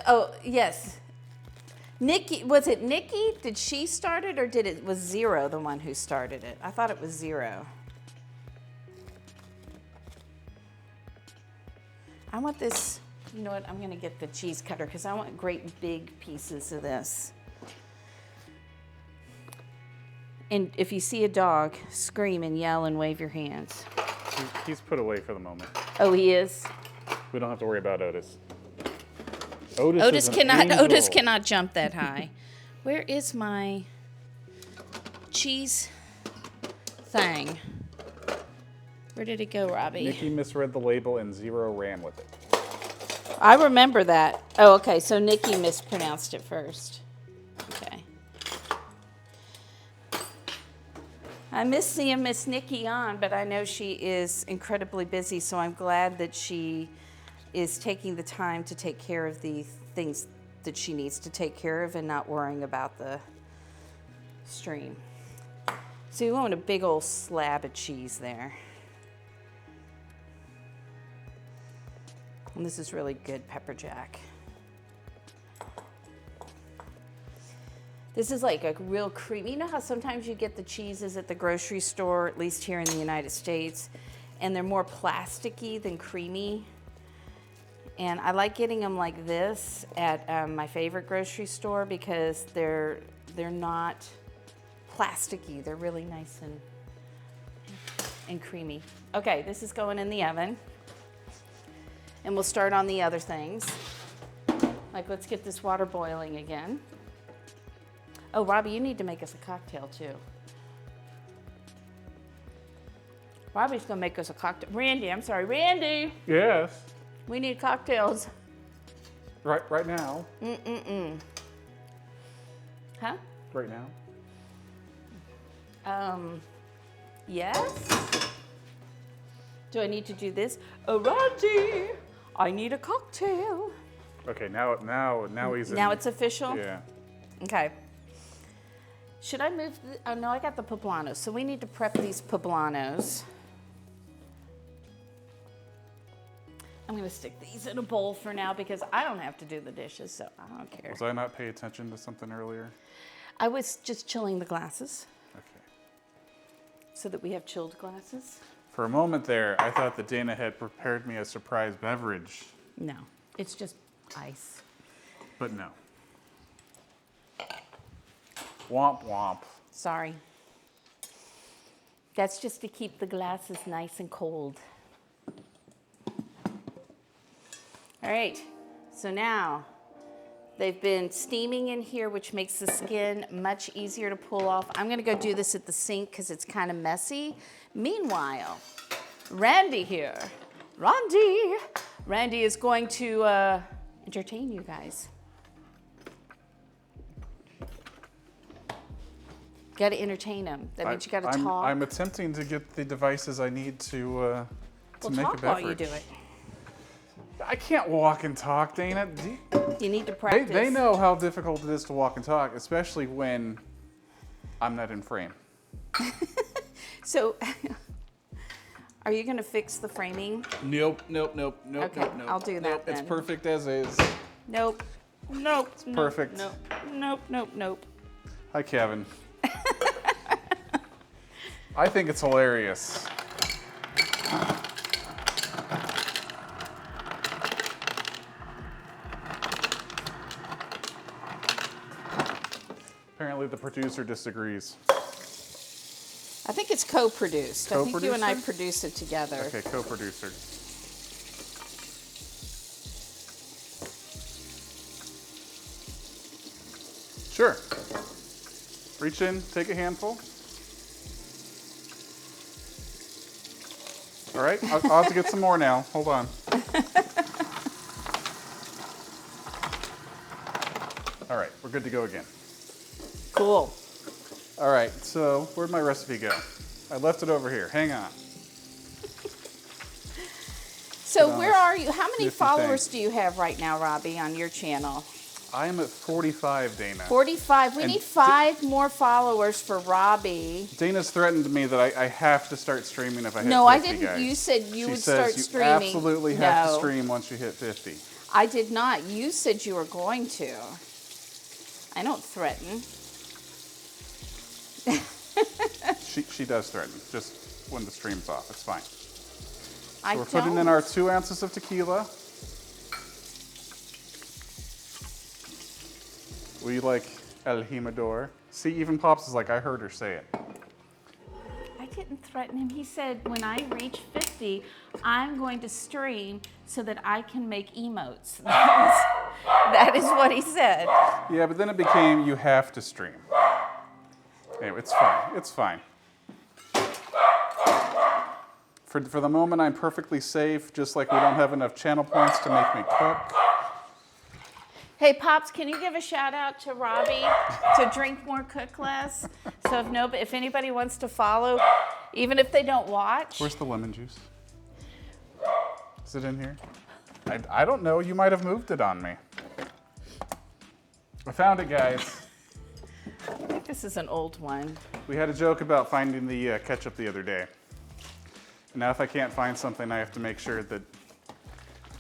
Oh, yes. Nikki, was it Nikki? Did she start it, or was Zero the one who started it? I thought it was Zero. I want this, you know what, I'm gonna get the cheese cutter because I want great big pieces of this. And if you see a dog, scream and yell and wave your hands. He's put away for the moment. Oh, he is? We don't have to worry about Otis. Otis cannot jump that high. Where is my cheese thing? Where did it go, Robbie? Nikki misread the label and Zero ran with it. I remember that. Oh, okay, so Nikki mispronounced it first. Okay. I miss seeing Miss Nikki on, but I know she is incredibly busy, so I'm glad that she is taking the time to take care of the things that she needs to take care of and not worrying about the stream. So you want a big old slab of cheese there. And this is really good pepper jack. This is like a real creamy. You know how sometimes you get the cheeses at the grocery store, at least here in the United States, and they're more plasticky than creamy? And I like getting them like this at my favorite grocery store because they're not plasticky. They're really nice and creamy. Okay, this is going in the oven. And we'll start on the other things. Like, let's get this water boiling again. Oh, Robbie, you need to make us a cocktail too. Robbie's gonna make us a cocktail. Randy. Yes. We need cocktails. Right now. Huh? Right now. Yes? Do I need to do this? Oh, Randy, I need a cocktail. Okay, now he's in. Now it's official? Yeah. Okay. Should I move? Oh, no, I got the poblanos. So we need to prep these poblanos. I'm going to stick these in a bowl for now because I don't have to do the dishes, so I don't care. Was I not paying attention to something earlier? I was just chilling the glasses. Okay. So that we have chilled glasses. For a moment there, I thought that Dana had prepared me a surprise beverage. No, it's just ice. But no. Womp womp. Sorry. That's just to keep the glasses nice and cold. All right, so now they've been steaming in here, which makes the skin much easier to pull off. I'm gonna go do this at the sink because it's kind of messy. Meanwhile, Randy here. Randy is going to entertain you guys. Got to entertain him. That means you got to talk. I'm attempting to get the devices I need to make a talk beverage. while you do it. I can't walk and talk, Dana. You need to practice. They know how difficult it is to walk and talk, especially when I'm not in frame. So, Are you gonna fix the framing? Nope. Okay, I'll do that Nope, then. it's perfect as is. Nope. Nope. It's perfect. Nope. Hi, Kevin. I think it's hilarious. Apparently the producer disagrees. I think it's co-produced. I think you and I Co-producer? produced it together. Okay, co-producer. Sure. Reach in, take a handful. All right, I'll have to get some more now. Hold on. All right, we're good to go again. Cool. All right, so where'd my recipe go? I left it over here. Hang on. So where are you? How many 50 followers things. do you have right now, Robbie, on your channel? I am at 45, Dana. 45. We And need 5 more followers for Robbie. Dana's threatened me that I have to start streaming if I hit 50, No, I didn't. guys. You said you She would says start you streaming. absolutely have to No. stream once you hit 50. I did not. You said you were going to. I don't threaten. She does threaten, just when the stream's off. It's fine. I So we're don't. putting in our 2 ounces of tequila. We like El Jimador. See, even Pops is like, I heard her say it. I didn't threaten him. He said, when I reach 50, I'm going to stream so that I can make emotes. That is what he said. Yeah, but then it became, you have to stream. Anyway, it's fine. It's fine. For the moment, I'm perfectly safe, just like we don't have enough channel points to make me cook. Hey, Pops, can you give a shout out to Robbie to drink more, cook less? So if anybody wants to follow, even if they don't watch. Where's the lemon juice? Is it in here? I don't know. You might have moved it on me. I found it, guys. I think this is an old one. We had a joke about finding the ketchup the other day. And now if I can't find something, I have to make sure that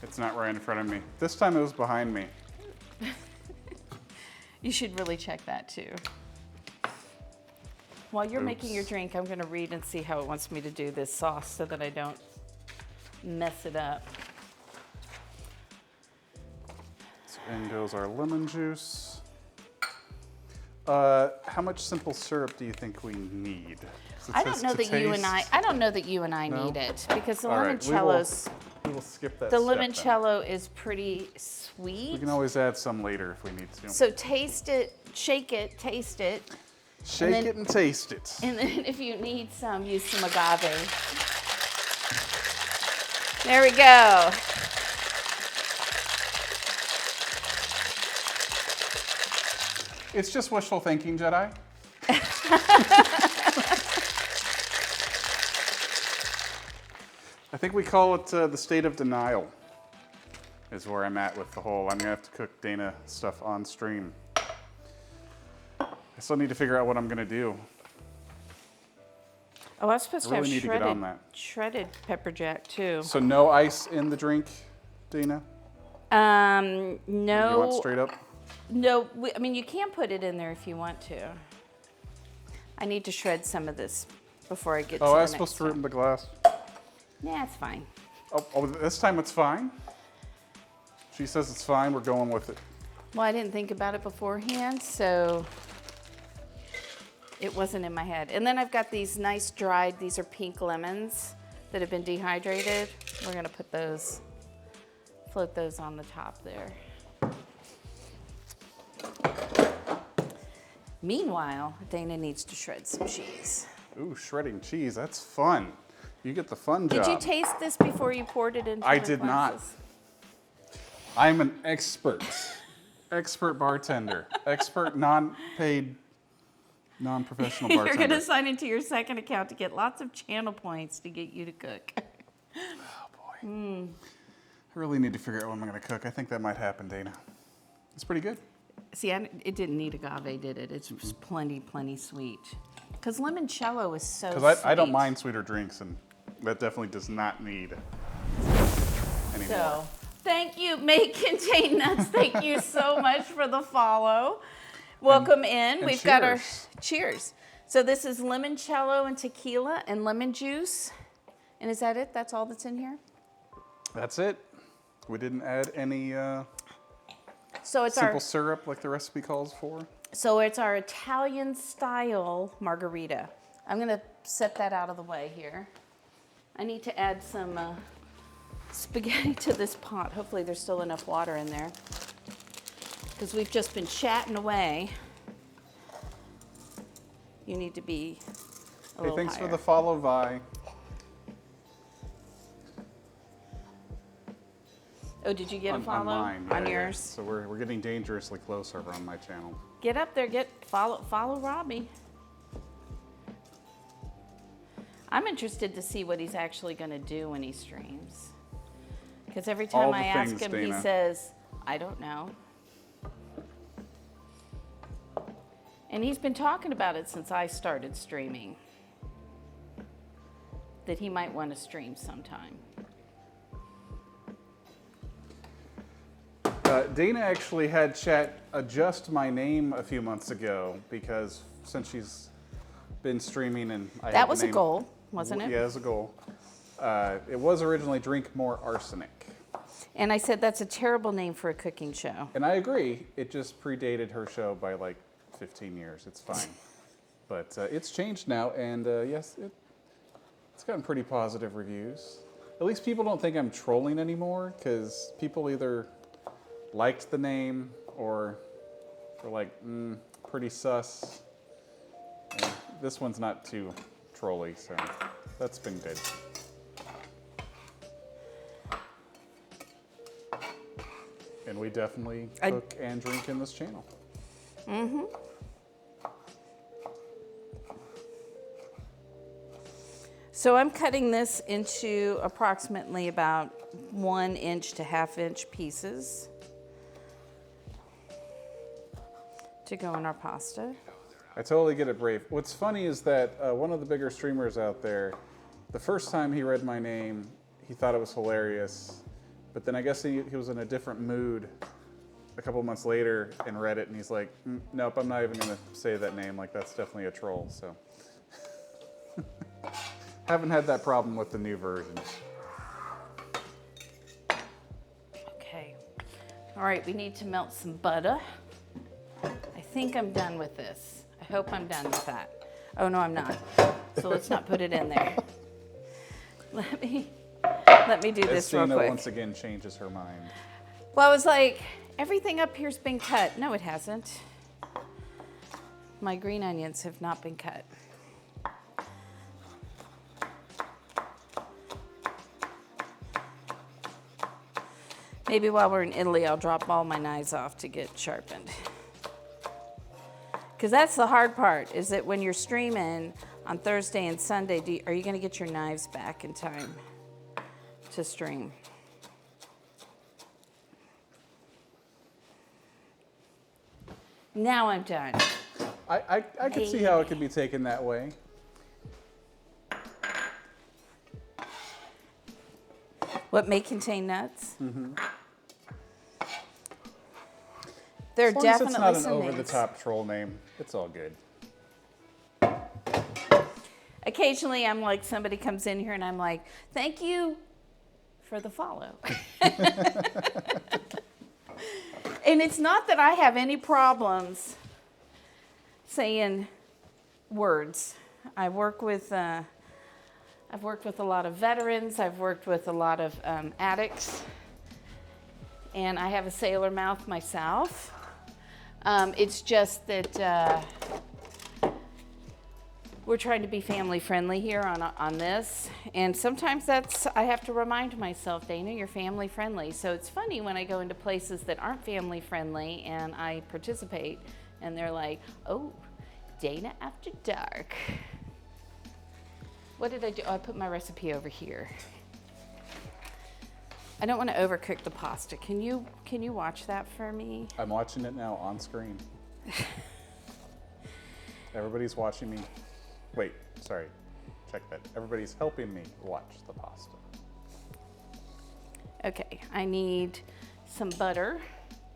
it's not right in front of me. This time it was behind me. You should really check that too. While you're making your drink, I'm going to read and see how it wants me to do this sauce so that I don't mess it up. So in goes our lemon juice. How much simple syrup do you think we need? I don't know that you and I No? need it because the All right, we will skip that the step then. limoncello is pretty sweet. We can always add some later if we need to. So taste it, shake it, taste it, Shake then- it and taste it. and then if you need some, use some agave. There we go. It's just wishful thinking, Jedi. I think we call it the state of denial is where I'm at with the whole, I'm gonna have to cook Dana stuff on stream. I still need to figure out what I'm gonna do. Oh, I was supposed I to have really need to get on that. shredded pepper jack too. So no ice in the drink, Dana? You want No, straight up? no. I mean, you can put it in there if you want to. I need to shred some of this before I get to Oh, the I was next supposed to put it in one. the glass. Yeah, it's fine. Oh, this time it's fine? She says it's fine, we're going with it. Well, I didn't think about it beforehand, so it wasn't in my head. And then I've got these nice dried, these are pink lemons that have been dehydrated. We're gonna put those, float those on the top there. Meanwhile, Dana needs to shred some cheese. Ooh, shredding cheese, that's fun. You get the fun job. Did you taste this before you poured it into I the did not. glasses? I'm an expert bartender, expert non-paid, non-professional bartender. You're gonna sign into your second account to get lots of channel points to get you to cook. Oh boy. I really need to figure out what I'm gonna cook. I think that might happen, Dana. It's pretty good. See, it didn't need agave, did it? It's plenty sweet. Because limoncello is so sweet. Because I don't mind sweeter drinks, and That definitely does not need any more. So, thank you, May Contain Nuts. Thank you so much for the follow. Welcome in. We've got our cheers. So this is limoncello and tequila and lemon juice. And is that it? That's all that's in here? That's it. We didn't add any so it's simple syrup like the recipe calls for. So it's our Italian style margarita. I'm gonna set that out of the way here. I need to add some spaghetti to this pot. Hopefully there's still enough water in there, because we've just been chatting away. You need to be a little thanks higher. for the follow, Vi. Oh, did you get a follow on mine? on Yeah. yours? So we're getting dangerously close over on my channel. Get up there, follow Robbie. I'm interested to see what he's actually going to do when he streams. Because every time I ask him, he says, I don't know. And he's been talking about it since I started streaming, that he might want to stream sometime. Dana actually had chat adjust my name a few months ago, because since she's been streaming and I that was a goal, wasn't it? Yeah, it was a goal. It was originally Drink More Arsenic. And I said that's a terrible name for a cooking show. And I agree. It just predated her show by like 15 years. It's fine. But it's changed now, and yes, it's gotten pretty positive reviews. At least people don't think I'm trolling anymore, because people either liked the name or were like, pretty sus. And this one's not too trolly, so that's been good. And we definitely cook and drink in this channel. Mm-hmm. So I'm cutting this into approximately about 1 inch to 1/2 inch pieces to go in our pasta. I totally get it, Brave. What's funny is that one of the bigger streamers out there, the first time he read my name, he thought it was hilarious. But then I guess he was in a different mood a couple months later and read it, and he's like, nope, I'm not even going to say that name. Like, that's definitely a troll. So haven't had that problem with the new version. Okay. All right, we need to melt some butter. I think I'm done with this. I hope I'm done with that. Oh, no, I'm not. So let's not put it in there. Let me do this real quick. Once again changes her mind. Well, I was like, everything up here's been cut. No, it hasn't. My green onions have not been cut. Maybe while we're in Italy, I'll drop all my knives off to get sharpened. Because that's the hard part, is that when you're streaming on Thursday and Sunday, are you going to get your knives back in time to stream? Now I'm done. I can see how it could be taken that way. What may contain nuts? Mm-hmm. There are as long definitely as it's some not an names. over-the-top troll name, it's all good. Occasionally, I'm like, somebody comes in here and I'm like, thank you for the follow. And it's not that I have any problems saying words. I've worked with a lot of veterans. I've worked with a lot of addicts. And I have a sailor mouth myself. It's just that we're trying to be family friendly here on this. And sometimes I have to remind myself, Dana, you're family friendly. So it's funny when I go into places that aren't family friendly and I participate and they're like, oh, Dana After Dark. What did I do? Oh, I put my recipe over here. I don't want to overcook the pasta. Can you watch that for me? I'm watching it now on screen. Everybody's watching me. Wait, sorry. check that. Everybody's helping me watch the pasta. Okay, I need some butter,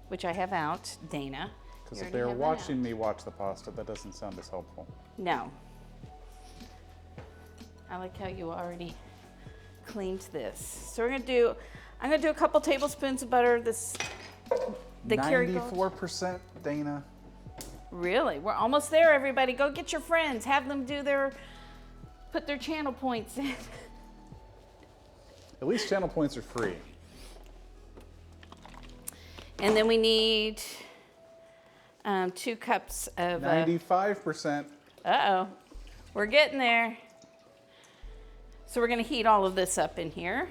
which I have out, Dana. Because if they're watching me watch the pasta, that doesn't sound as helpful. No. I like how you already cleaned this. So I'm gonna do a couple tablespoons of butter. The Kerrygold. 94%, Dana. Really? We're almost there, everybody. Go get your friends. Have them put their channel points in. At least channel points are free. And then we need 2 cups of... 95%. Uh-oh. We're getting there. So we're going to heat all of this up in here.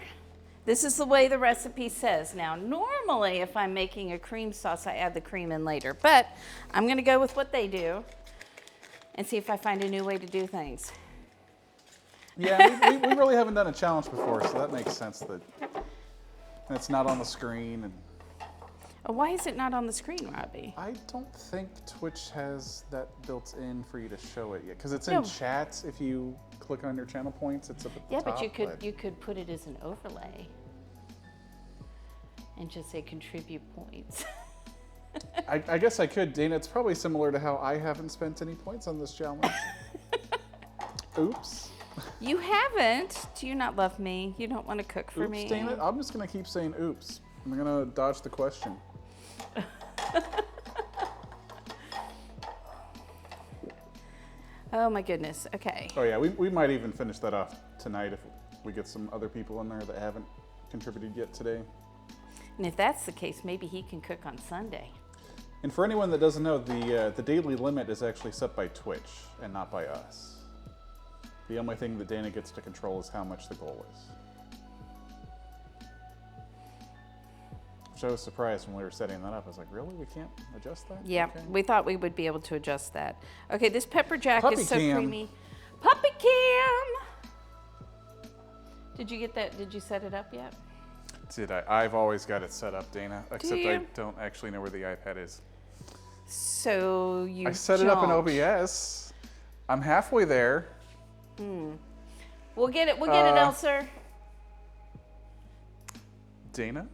This is the way the recipe says. Now, normally, if I'm making a cream sauce, I add the cream in later. But I'm going to go with what they do and see if I find a new way to do things. Yeah, we really haven't done a challenge before, so that makes sense that it's not on the screen. And Oh, why is it not on the screen, Robbie? I don't think Twitch has that built in for you to show it yet, because it's in chats. If you click on your channel points, it's up at the top. Yeah, but you could put it as an overlay and just say contribute points. I guess I could, Dana. It's probably similar to how I haven't spent any points on this challenge. Oops. You haven't? Do you not love me? You don't want to cook for me? Oops, Dana. I'm just going to keep saying oops. I'm going to dodge the question. Oh my goodness, okay. Oh yeah, we might even finish that off tonight if we get some other people in there that haven't contributed yet today. And if that's the case, maybe he can cook on Sunday. And for anyone that doesn't know, the daily limit is actually set by Twitch and not by us. The only thing that Dana gets to control is how much the goal is. Which I was surprised when we were setting that up. I was like, really? We can't adjust that? Yeah, Okay. we thought we would be able to adjust that. Okay, this pepper jack Puppy is so cam. creamy. Puppy cam! Did you get that? Did you set it up yet? Did I? I've always got it set up, Dana. Except you? I don't actually know where the iPad is. So you I set it up in OBS. I'm halfway there. We'll get it, Elser. Dana?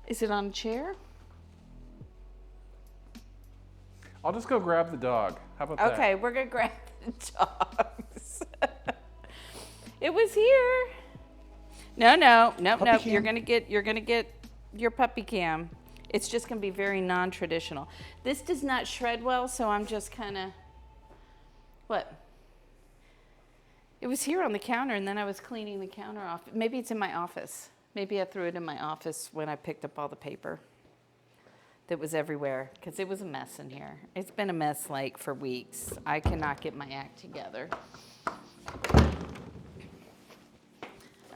Is it on a chair? I'll just go grab the dog. How about that? Okay, we're gonna grab the dogs. It was here. No. Puppy You're cam. gonna get your puppy cam. It's just gonna be very non-traditional. This does not shred well, so I'm just kind of. What? It was here on the counter, and then I was cleaning the counter off. Maybe it's in my office. Maybe I threw it in my office when I picked up all the paper that was everywhere, because it was a mess in here. It's been a mess like for weeks. I cannot get my act together. All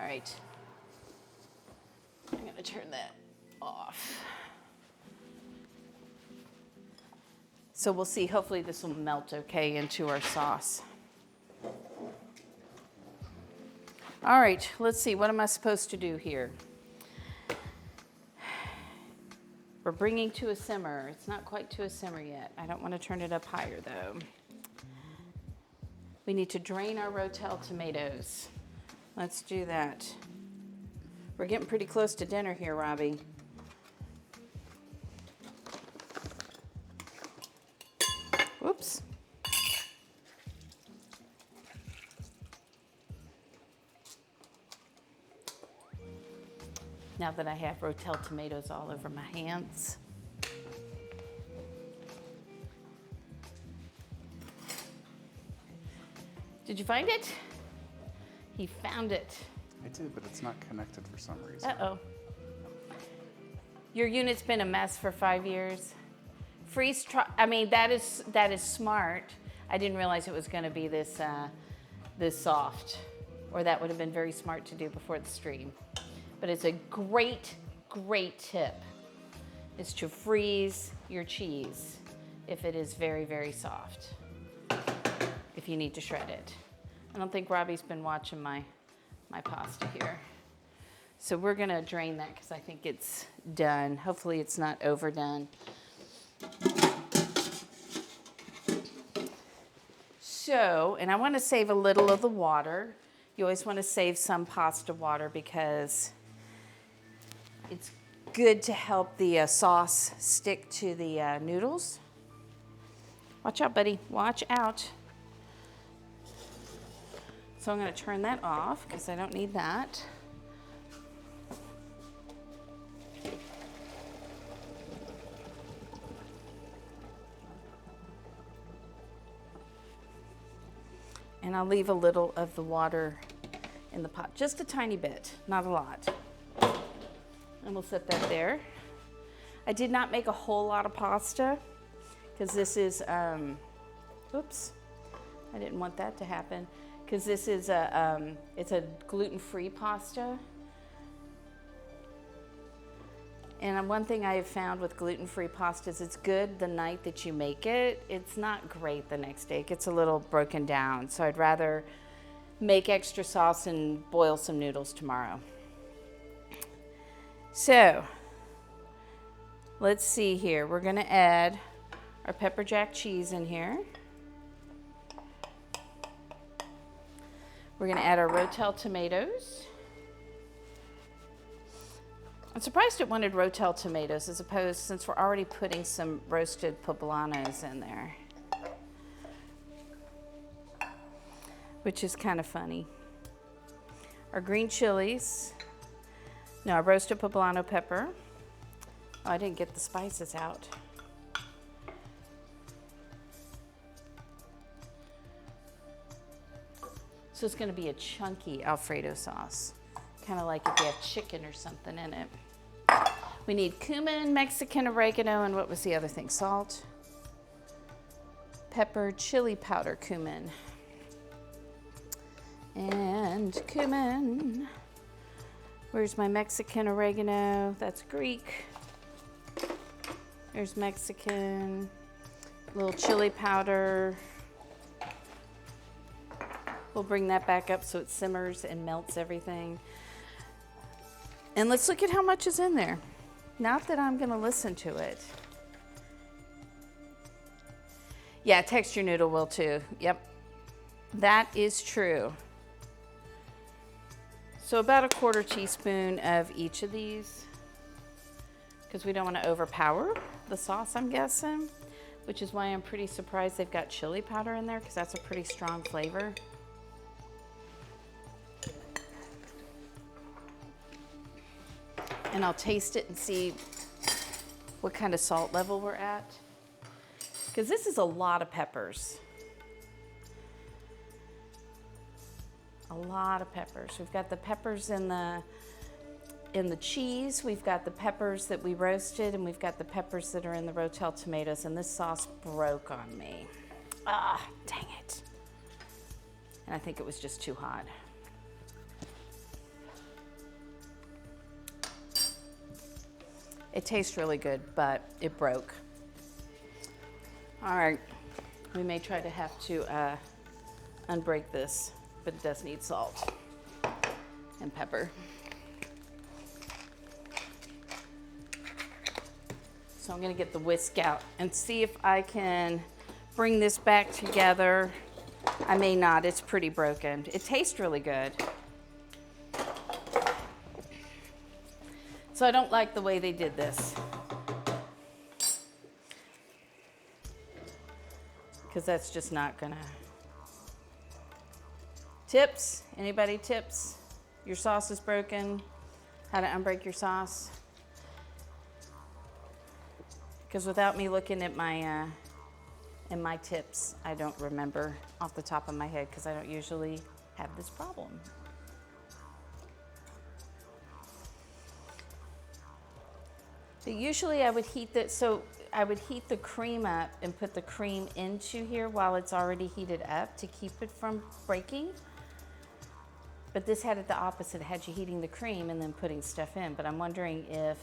right. I'm gonna turn that off. So we'll see, hopefully this will melt okay into our sauce. All right, let's see, what am I supposed to do here? We're bringing to a simmer. It's not quite to a simmer yet. I don't want to turn it up higher though. We need to drain our Rotel tomatoes. Let's do that. We're getting pretty close to dinner here, Robbie. Whoops. Now that I have Rotel tomatoes all over my hands. Did you find it? He found it. I did, but it's not connected for some reason. Uh-oh. Your unit's been a mess for 5 years. That is smart. I didn't realize it was going to be this soft, or that would have been very smart to do before the stream. But it's a great tip, is to freeze your cheese if it is very, very soft, if you need to shred it. I don't think Robbie's been watching my pasta here. So we're gonna drain that because I think it's done. Hopefully it's not overdone. So, and I want to save a little of the water. You always want to save some pasta water because it's good to help the sauce stick to the noodles. Watch out, buddy. Watch out. So I'm going to turn that off because I don't need that. And I'll leave a little of the water in the pot, just a tiny bit, not a lot. And we'll set that there. I did not make a whole lot of pasta because this is, oops, I didn't want that to happen. Because this is it's a gluten-free pasta. And one thing I have found with gluten-free pastas, it's good the night that you make it. It's not great the next day. It gets a little broken down. So I'd rather make extra sauce and boil some noodles tomorrow. So let's see here. We're gonna add our pepper jack cheese in here. We're gonna add our Rotel tomatoes. I'm surprised it wanted Rotel tomatoes as opposed, since we're already putting some roasted poblanos in there, which is kind of funny. Our green chilies. No, our roasted poblano pepper. Oh, I didn't get the spices out. So it's going to be a chunky Alfredo sauce, kind of like if you have chicken or something in it. We need cumin, Mexican oregano, and what was the other thing? Salt, pepper, chili powder, cumin, and cumin. Where's my Mexican oregano? That's Greek. There's Mexican, a little chili powder. We'll bring that back up so it simmers and melts everything. And let's look at how much is in there. Not that I'm gonna listen to it. Yeah, texture noodle will too. Yep, that is true. So about a 1/4 teaspoon of each of these, because we don't want to overpower the sauce, I'm guessing, which is why I'm pretty surprised they've got chili powder in there, because that's a pretty strong flavor. And I'll taste it and see what kind of salt level we're at, because this is a lot of peppers. A lot of peppers. We've got the peppers in the cheese, we've got the peppers that we roasted, and we've got the peppers that are in the Rotel tomatoes, and this sauce broke on me. Ah, dang it. And I think it was just too hot. It tastes really good, but it broke. All right, we may try to have to unbreak this, but it does need salt and pepper. So I'm gonna get the whisk out and see if I can bring this back together. I may not, it's pretty broken. It tastes really good. So I don't like the way they did this, because that's just not gonna. Tips? Anybody tips? Your sauce is broken. How to unbreak your sauce? Because without me looking at my tips, I don't remember off the top of my head, because I don't usually have this problem. But usually I would heat I would heat the cream up and put the cream into here while it's already heated up to keep it from breaking. But this had it the opposite. It had you heating the cream and then putting stuff in. But I'm wondering if,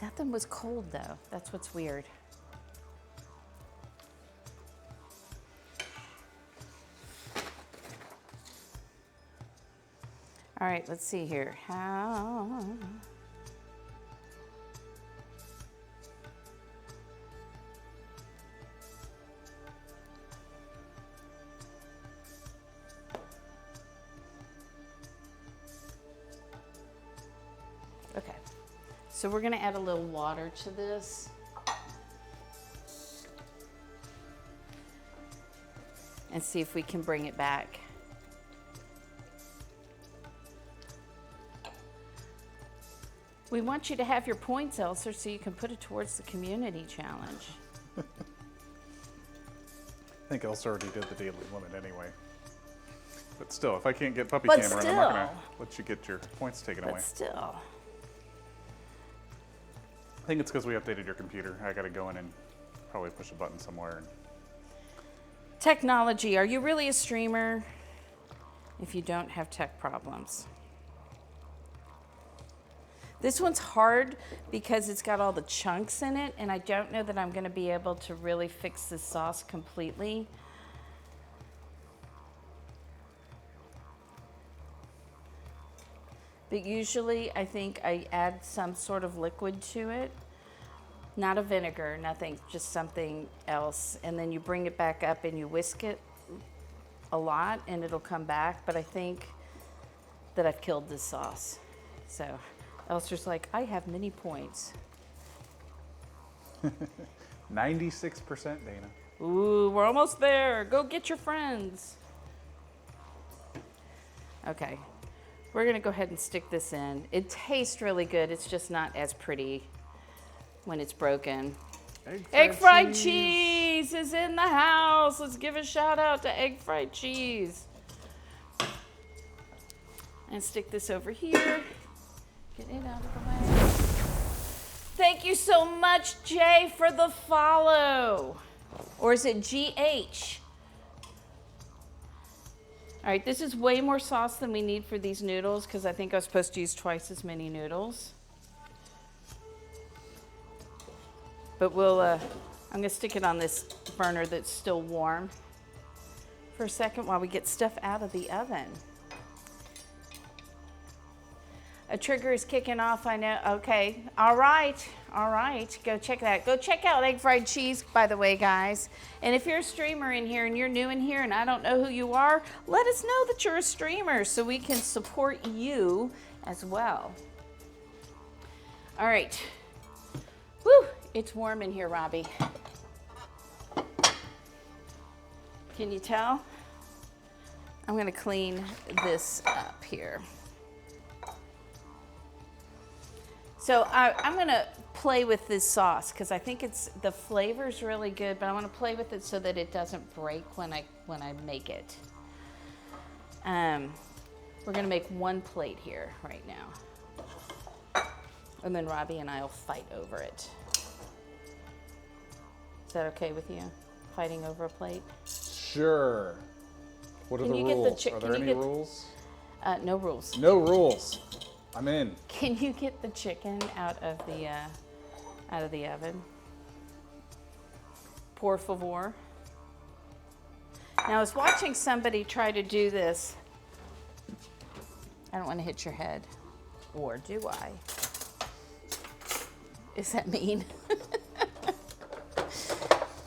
nothing was cold though. That's what's weird. All right, let's see here. So we're gonna add a little water to this. And see if we can bring it back. We want you to have your points, Elsa, so you can put it towards the community challenge. I think Elsa already did the daily limit anyway. But still, if I can't get puppy camera, I'm not gonna let you get your points taken away. But still. I think it's because we updated your computer. I gotta go in and probably push a button somewhere. Technology, are you really a streamer if you don't have tech problems? This one's hard because it's got all the chunks in it, and I don't know that I'm gonna be able to really fix this sauce completely. But usually I think I add some sort of liquid to it. Not a vinegar, nothing, just something else. And then you bring it back up and you whisk it a lot and it'll come back. But I think that I've killed this sauce. So Elsa's like, I have many points. 96%, Dana. Ooh, we're almost there. Go get your friends. Okay, we're gonna go ahead and stick this in. It tastes really good. It's just not as pretty when it's broken. Egg fried cheese is in the house. Let's give a shout out to egg fried cheese. And stick this over here. Get it out of the way. Thank you so much, Jay, for the follow. Or is it GH? All right, this is way more sauce than we need for these noodles because I think I was supposed to use twice as many noodles. But I'm gonna stick it on this burner that's still warm for a second while we get stuff out of the oven. A trigger is kicking off, I know. Okay, all right. Go check that. Go check out egg fried cheese, by the way, guys. And if you're a streamer in here and you're new in here and I don't know who you are, let us know that you're a streamer so we can support you as well. All right. Woo, it's warm in here, Robbie. Can you tell? I'm gonna clean this up here. So I'm gonna play with this sauce because I think the flavor's really good, but I want to play with it so that it doesn't break when I make it. We're gonna make one plate here right now, and then Robbie and I will fight over it. Is that okay with you? Fighting over a plate? Sure. What are the rules? Are there any rules? No rules. No rules. I'm in. Can you get the chicken out of the oven? Por favor. Now I was watching somebody try to do this. I don't want to hit your head, or do I? Is that mean?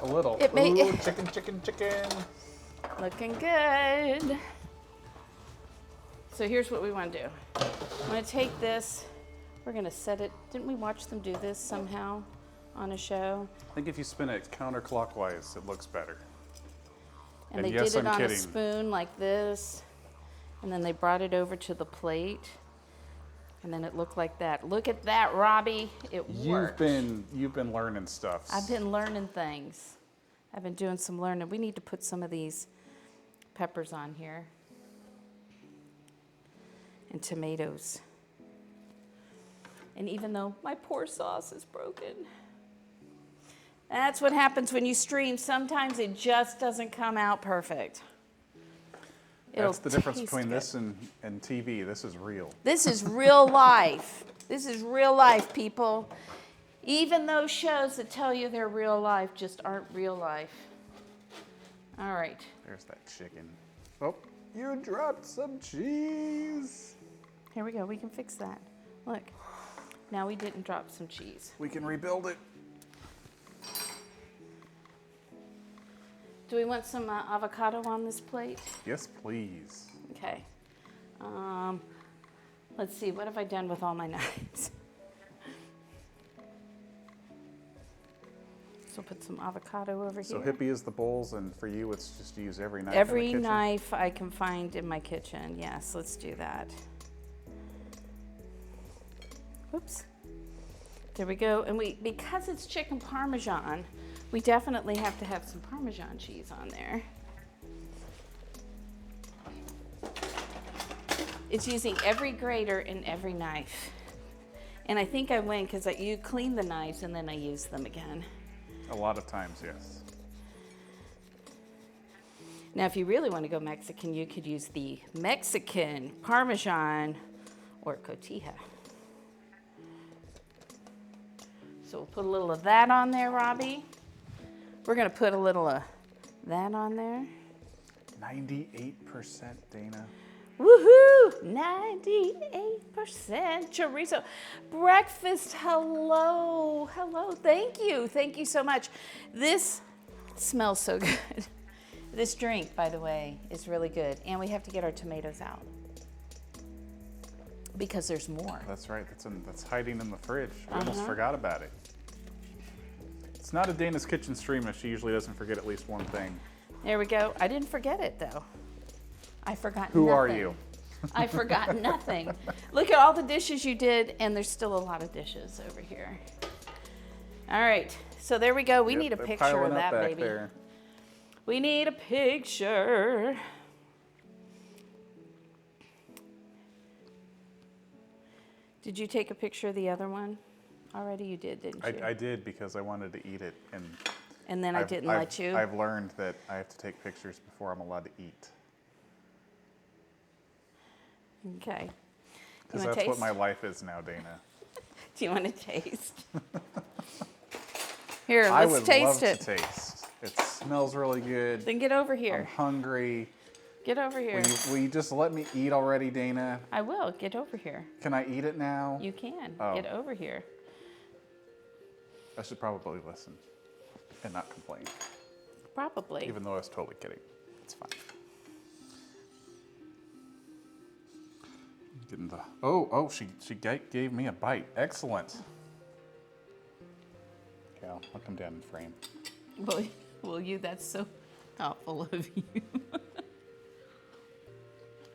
A little. Ooh, chicken. Looking good. So here's what we want to do. I'm going to take this. We're going to set it. Didn't we watch them do this somehow on a show? I think if you spin it counterclockwise, it looks better. And they did it on a spoon like this. And then they brought it over to the plate. And then it looked like that. Look at that, Robbie. It worked. You've been learning stuff. I've been learning things. I've been doing some learning. We need to put some of these peppers on here. And tomatoes. And even though my poor sauce is broken, that's what happens when you stream. Sometimes it just doesn't come out perfect. That's the difference between this and TV. This is real. This is real life. This is real life, people. Even those shows that tell you they're real life just aren't real life. All right. There's that chicken. Oh, you dropped some cheese. Here we go. We can fix that. Look. Now we didn't drop some cheese. We can rebuild it. Do we want some avocado on this plate? Yes, please. Okay. Let's see. What have I done with all my knives? So put some avocado over So here. hippie is the bowls, and for you, it's just to use every knife Every in the kitchen? knife I can find in my kitchen. Yes, let's do that. Whoops. There we go. And because it's chicken Parmesan, we definitely have to have some Parmesan cheese on there. It's using every grater and every knife. And I think I win because you clean the knives and then I use them again. A lot of times, yes. Now, if you really want to go Mexican, you could use the Mexican Parmesan or cotija. So we'll put a little of that on there, Robbie. We're going to put a little of that on there. 98%, Dana. Woohoo! 98% chorizo. Breakfast, hello. Hello, thank you. Thank you so much. This smells so good. This drink, by the way, is really good. And we have to get our tomatoes out because there's more. That's right. That's hiding in the fridge. We almost forgot about it. It's not a Dana's Kitchen stream if she usually doesn't forget at least one thing. There we go. I didn't forget it, though. I forgot Who nothing. are you? I forgot nothing. Look at all the dishes you did, and there's still a lot of dishes over here. All right, so there we go. We need a they're picture piling of up that, back baby. there. We need a picture. Did you take a picture of the other one? Already you did, didn't you? I did because I wanted to eat it, And then I didn't let you? I've learned that I have to take pictures before I'm allowed to eat. Okay. Because that's what my life is now, Dana. Do you want to taste? Here, I let's would taste love it. to taste. It smells really good. Then get over I'm here. hungry. Get over here. Will you just let me eat already, Dana? I will. Get over here. Can I eat it now? You can. Oh. Get over here. I should probably listen and not complain, Probably. even though I was totally kidding. It's fine. Getting the she gave me a bite. Excellent. Okay, I'll come down and frame. Will you? That's so thoughtful of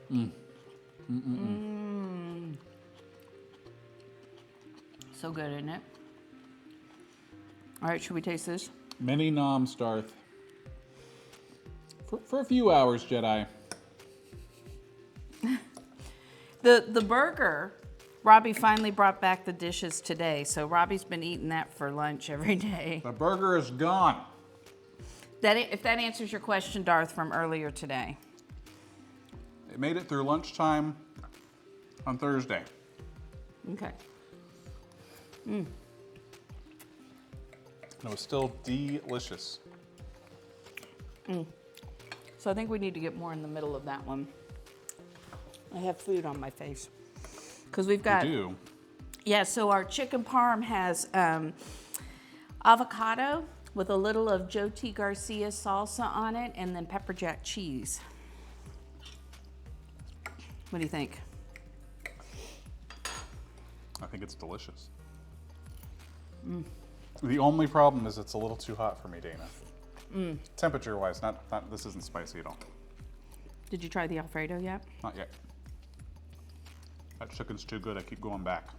you. So good, isn't it? All right, should we taste this? Many noms, Darth. For a few hours, Jedi. The burger, Robbie finally brought back the dishes today, so Robbie's been eating that for lunch every day. The burger is gone. If that answers your question, Darth, from earlier today. It made it through lunchtime on Thursday. Okay. And it was still delicious. So I think we need to get more in the middle of that one. I have food on my face. Because we've got... You do? Yeah, so our chicken parm has avocado with a little of Joe T. Garcia salsa on it and then pepper jack cheese. What do you think? I think it's delicious. The only problem is it's a little too hot for me, Dana. Temperature-wise, not this isn't spicy at all. Did you try the Alfredo yet? Not yet. That chicken's too good. I keep going back.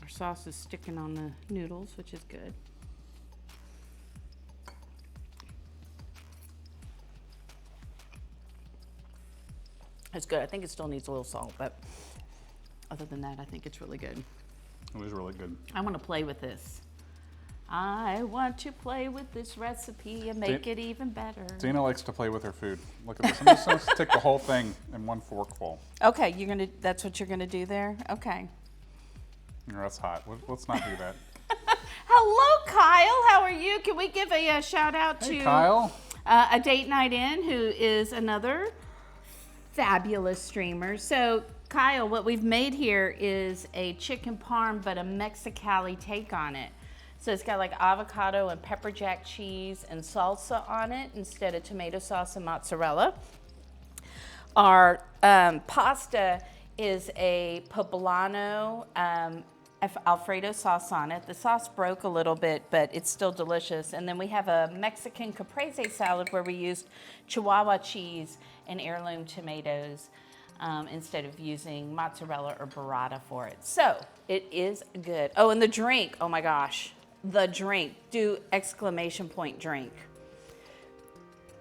Our sauce is sticking on the noodles, which is good. It's good. I think it still needs a little salt, but other than that, I think it's really good. It was really good. I want to play with this. I want to play with this recipe and make it even better. Dana likes to play with her food. Look at this. I'm just going to stick the whole thing in one forkful. Okay, that's what you're gonna do there? Okay. No, that's hot. Let's not do that. Hello, Kyle. How are you? Can we give a shout out to Kyle. A Date Night In, who is another fabulous streamer. So, Kyle, what we've made here is a chicken parm, but a Mexicali take on it. So it's got like avocado and pepper jack cheese and salsa on it instead of tomato sauce and mozzarella. Our pasta is a poblano Alfredo sauce on it. The sauce broke a little bit, but it's still delicious. And then we have a Mexican Caprese salad where we used Chihuahua cheese and heirloom tomatoes instead of using mozzarella or burrata for it. So it is good. Oh, and the drink. Oh my gosh. The drink. Do exclamation point drink.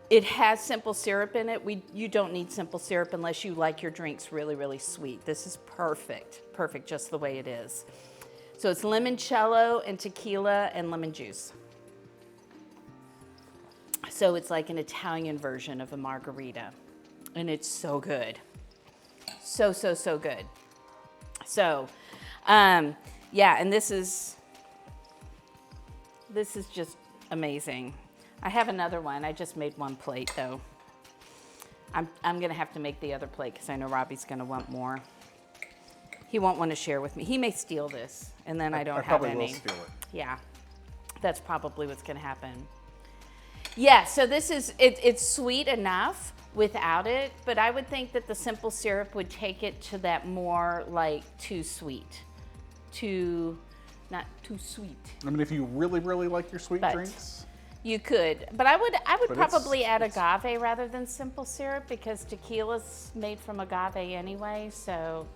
It has simple syrup in it. You don't need simple syrup unless you like your drinks really, really sweet. This is perfect. Perfect just the way it is. So it's limoncello and tequila and lemon juice. So it's like an Italian version of a margarita. And it's so good. So, so, so good. So, yeah, and this is just amazing. I have another one. I just made one plate though. I'm gonna have to make the other plate because I know Robbie's gonna want more. He won't want to share with me. He may steal this and then I don't have probably any. will steal it. Yeah, that's probably what's gonna happen. Yeah, so this is, it's sweet enough without it, but I would think that the simple syrup would take it to that more like too sweet. Not too sweet. I mean, if you really, really like your sweet drinks. You could, but I would But probably add agave rather than simple syrup because tequila's made from agave anyway, so,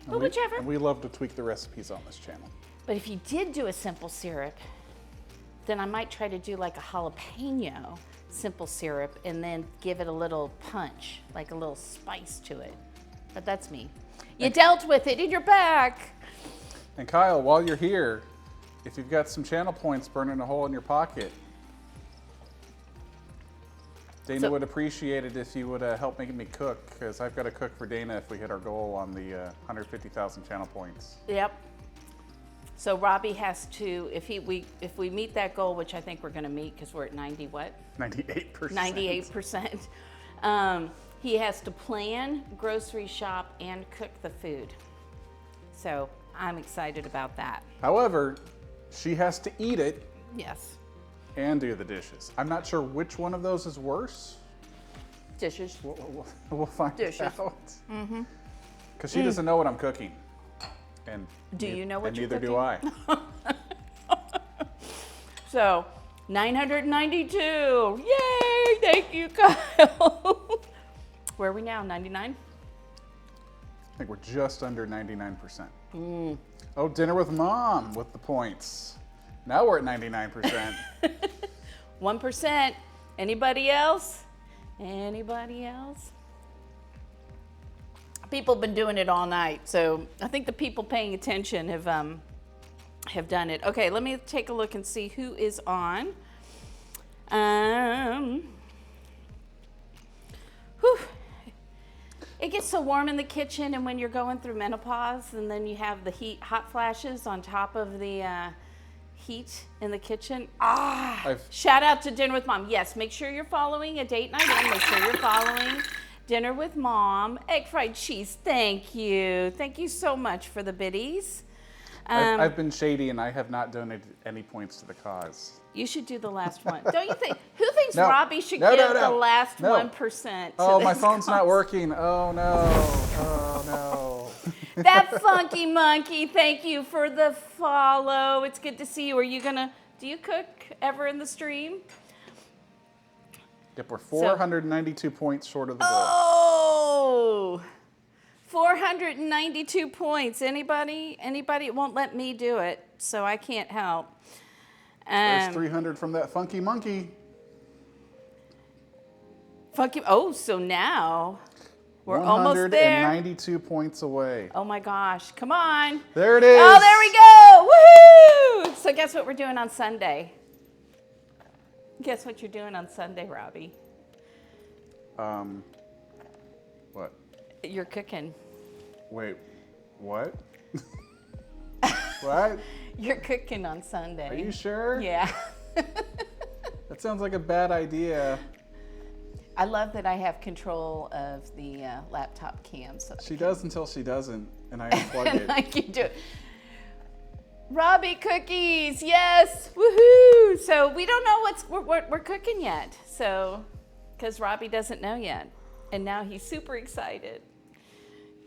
but whichever. And we love to tweak the recipes on this channel. But if you did do a simple syrup, then I might try to do like a jalapeno simple syrup and then give it a little punch, like a little spice to it. But that's me. You dealt with it in your back. And Kyle, while you're here, if you've got some channel points burning a hole in your pocket, Dana would appreciate it if you would help make me cook, because I've got to cook for Dana if we hit our goal on the 150,000 channel points. Yep. So Robbie has to, if we meet that goal, which I think we're going to meet because we're at 90 what? 98%. 98%. He has to plan, grocery shop, and cook the food. So I'm excited about that. However, she has to eat it. Yes. And do the dishes. I'm not sure which one of those is worse. Dishes. We'll find Dishes. out. Because she doesn't know what I'm cooking. And do you know what you're neither cooking? do I. So 992. Yay! Thank you, Kyle. Where are we now? 99? I think we're just under 99%. Oh, dinner with mom with the points. Now we're at 99%. 1%. Anybody else? Anybody else? People have been doing it all night, so I think the people paying attention have done it. Okay, let me take a look and see who is on. It gets so warm in the kitchen, and when you're going through menopause, and then you have the hot flashes on top of the heat in the kitchen. Shout out to Dinner with Mom. Yes, make sure you're following a date night in. Make sure you're following Dinner with Mom. Egg fried cheese. Thank you. Thank you so much for the biddies. I've been shady and I have not donated any points to the cause. You should do the last one. Don't you think? Who thinks Robbie should give the last 1%? Oh, my phone's not working. Oh no. Oh no. That funky monkey, thank you for the follow. It's good to see you. Do you cook ever in the stream? Yep, we're 492 points short of the goal. Oh, 492 points. Anybody? It won't let me do it, so I can't help. There's 300 from that funky monkey. So now we're almost there. 192 points away. Oh my gosh, come on. There it is. Oh, there we go. Woohoo! So guess what we're doing on Sunday? Guess what you're doing on Sunday, Robbie? What? You're cooking. Wait, what? What? You're cooking on Sunday. Are you sure? Yeah. That sounds like a bad idea. I love that I have control of the laptop cam. So she does until she doesn't, and I unplug it. I can do it. Robbie cookies, yes, woohoo! So we don't know what we're cooking yet, so because Robbie doesn't know yet, and now he's super excited.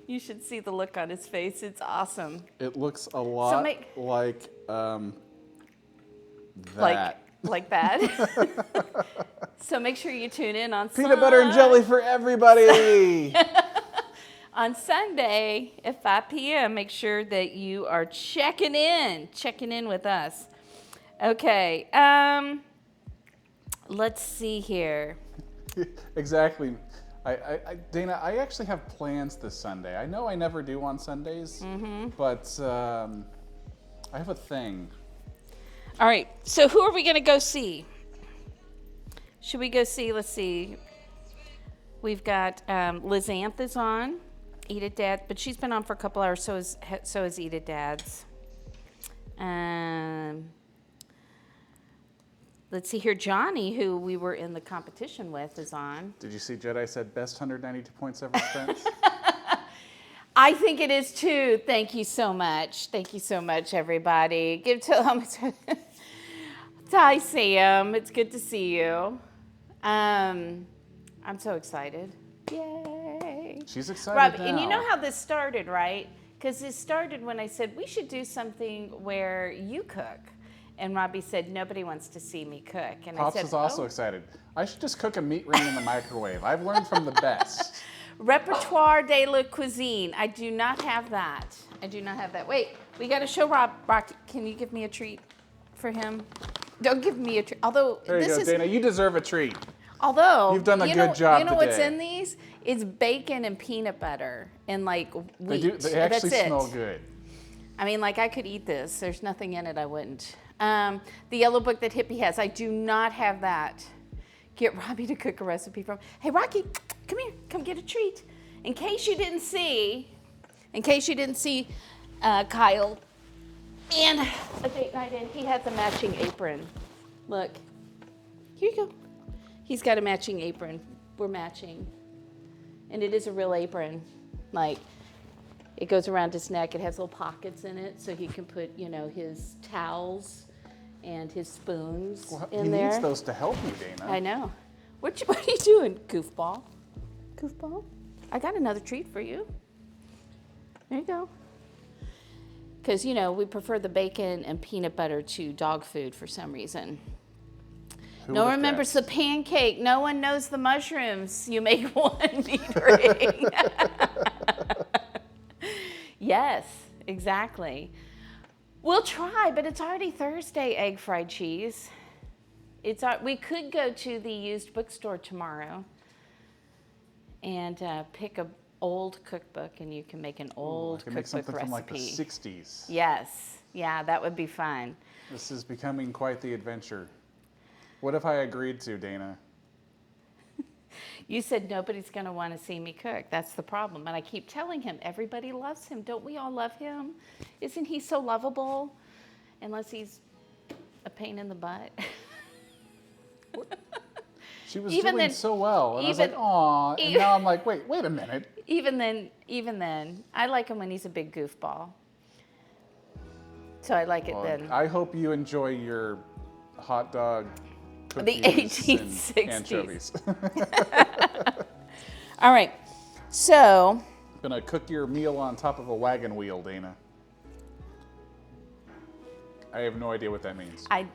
You should see the look on his face. It's awesome. It looks a lot like that. Like that. So make sure you tune in on Peanut butter and jelly for everybody. On Sunday at 5 p.m. Make sure that you are checking in with us. Okay. Let's see here. Exactly. Dana, I actually have plans this Sunday. I know I never do on Sundays, but I have a thing. All right, so who are we going to go see? Should we go see, let's see. We've got Liz Anth is on, Eat It Dad, but she's been on for a couple hours, so is Eat It Dad's. Let's see here, Johnny, who we were in the competition with, is on. Did you see Jedi said best 192 points ever spent? I think it is too. Thank you so much. Thank you so much, everybody. Give to Hi, Sam. It's good to see you. I'm so excited. Yay. She's excited Rob, now. and you know how this started, right? Because it started when I said, we should do something where you cook. And Robbie said, nobody wants to see me cook. And Pops I said, is also excited. I should just cook a meat ring in the microwave. I've learned from the best. Repertoire de la cuisine. I do not have that. Wait, we got to show Rocky. Can you give me a treat for him? Don't give me a treat. Although there you go, Dana. You deserve a treat. Although you've done a good job you know today. What's in these? It's bacon and peanut butter and like wheat. They actually That's smell it. good. I mean, like I could eat this. There's nothing in it I wouldn't. The yellow book that Hippie has, I do not have that. Get Robbie to cook a recipe from. Hey, Rocky, come here. Come get a treat. In case you didn't see, Kyle and a date night in, he has a matching apron. Look, here you go. He's got a matching apron. We're matching. And it is a real apron. Like, it goes around his neck. It has little pockets in it so he can put, his towels and his spoons in there. He needs those to help you, Dana. I know. What are you doing, goofball? Goofball? I got another treat for you. There you go. Because, we prefer the bacon and peanut butter to dog food for some reason. No one remembers the pancake. No one knows the mushrooms. You make one meat ring. Yes, exactly. We'll try, but it's already Thursday, egg fried cheese. We could go to the used bookstore tomorrow and pick an old cookbook, and you can make an old cookbook recipe. From like the 60s. Yes, yeah, that would be fun. This is becoming quite the adventure. What if I agreed to, Dana? You said nobody's going to want to see me cook. That's the problem. And I keep telling him, everybody loves him. Don't we all love him? Isn't he so lovable? Unless he's a pain in the butt. She was doing so well. And I was like, aw. And now I'm like, wait a minute. Even then, I like him when he's a big goofball. So I like it then. I hope you enjoy your hot dog cookies the 1860s. And anchovies. All right, so. I'm gonna cook your meal on top of a wagon wheel, Dana. I have no idea what that means. I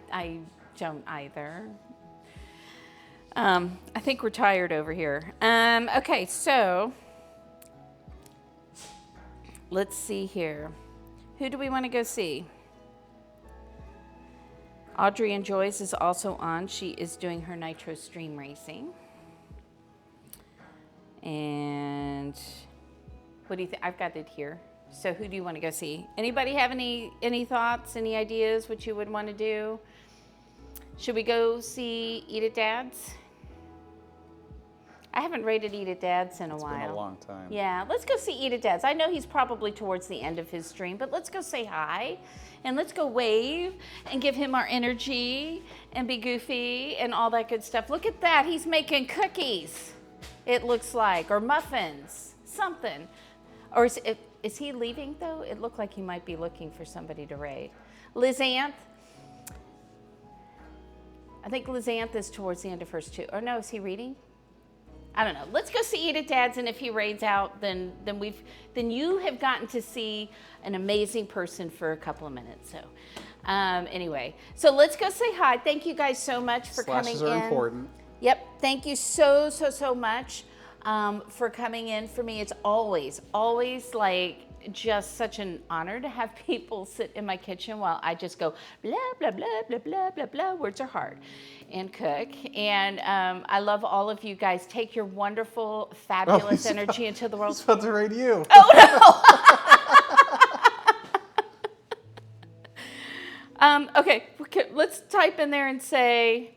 don't either. I think we're tired over here. Okay, so let's see here. Who do we want to go see? Audrey and Joyce is also on. She is doing her nitro stream racing. And what do you think? I've got it here. So who do you want to go see? Anybody have any thoughts, any ideas what you would want to do? Should we go see Eat It Dad's? I haven't rated Eat It Dad's in a while. It's been a long time. Yeah, let's go see Eat It Dad's. I know he's probably towards the end of his stream, but let's go say hi. And let's go wave and give him our energy and be goofy and all that good stuff. Look at that. He's making cookies, it looks like, or muffins, something. Or is he leaving, though? It looked like he might be looking for somebody to raid. Liz Anth. I think Liz Anth is towards the end of hers, too. Or no, is he reading? I don't know. Let's go see Eat at Dad's, and if he raids out, then you have gotten to see an amazing person for a couple of minutes. So anyway, so let's go say hi. Thank you guys so much for coming in. Slashes are important. Yep. Thank you so much for coming in. For me, it's always like just such an honor to have people sit in my kitchen while I just go blah, blah, blah, blah, blah, blah, blah, words are hard, and cook. And I love all of you guys. Take your wonderful, fabulous energy into the world. I was about to raid you. Oh, no. Okay, let's type in there and say,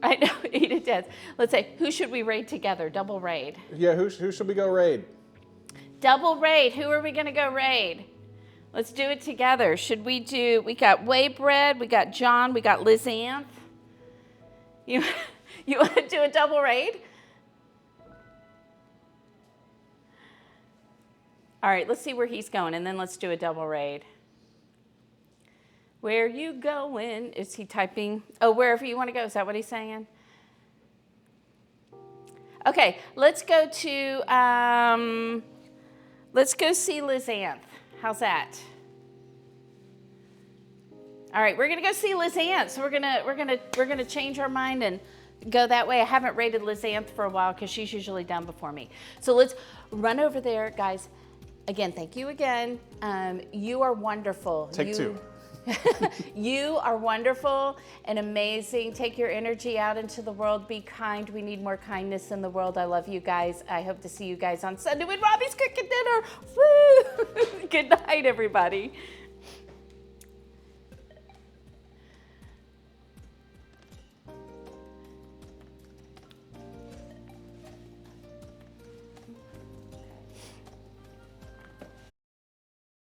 I know, Eat at Dad's. Let's say, who should we raid together? Double raid. Yeah, who should we go raid? Double raid. Who are we going to go raid? Let's do it together. Should we got Way Bread, we got John, we got Liz Anth. You want to do a double raid? All right, let's see where he's going, and then let's do a double raid. Where you going? Is he typing? Oh, wherever you want to go. Is that what he's saying? Okay, let's go to, let's go see Liz Anth. How's that? All right, we're gonna go see Liz Anth. So we're gonna change our mind and go that way. I haven't rated Liz Anth for a while because she's usually done before me. So let's run over there, guys. Again, thank you again. You are wonderful. Take two. You are wonderful and amazing. Take your energy out into the world. Be kind. We need more kindness in the world. I love you guys. I hope to see you guys on Sunday when Robbie's cooking dinner. Woo! Good night, everybody.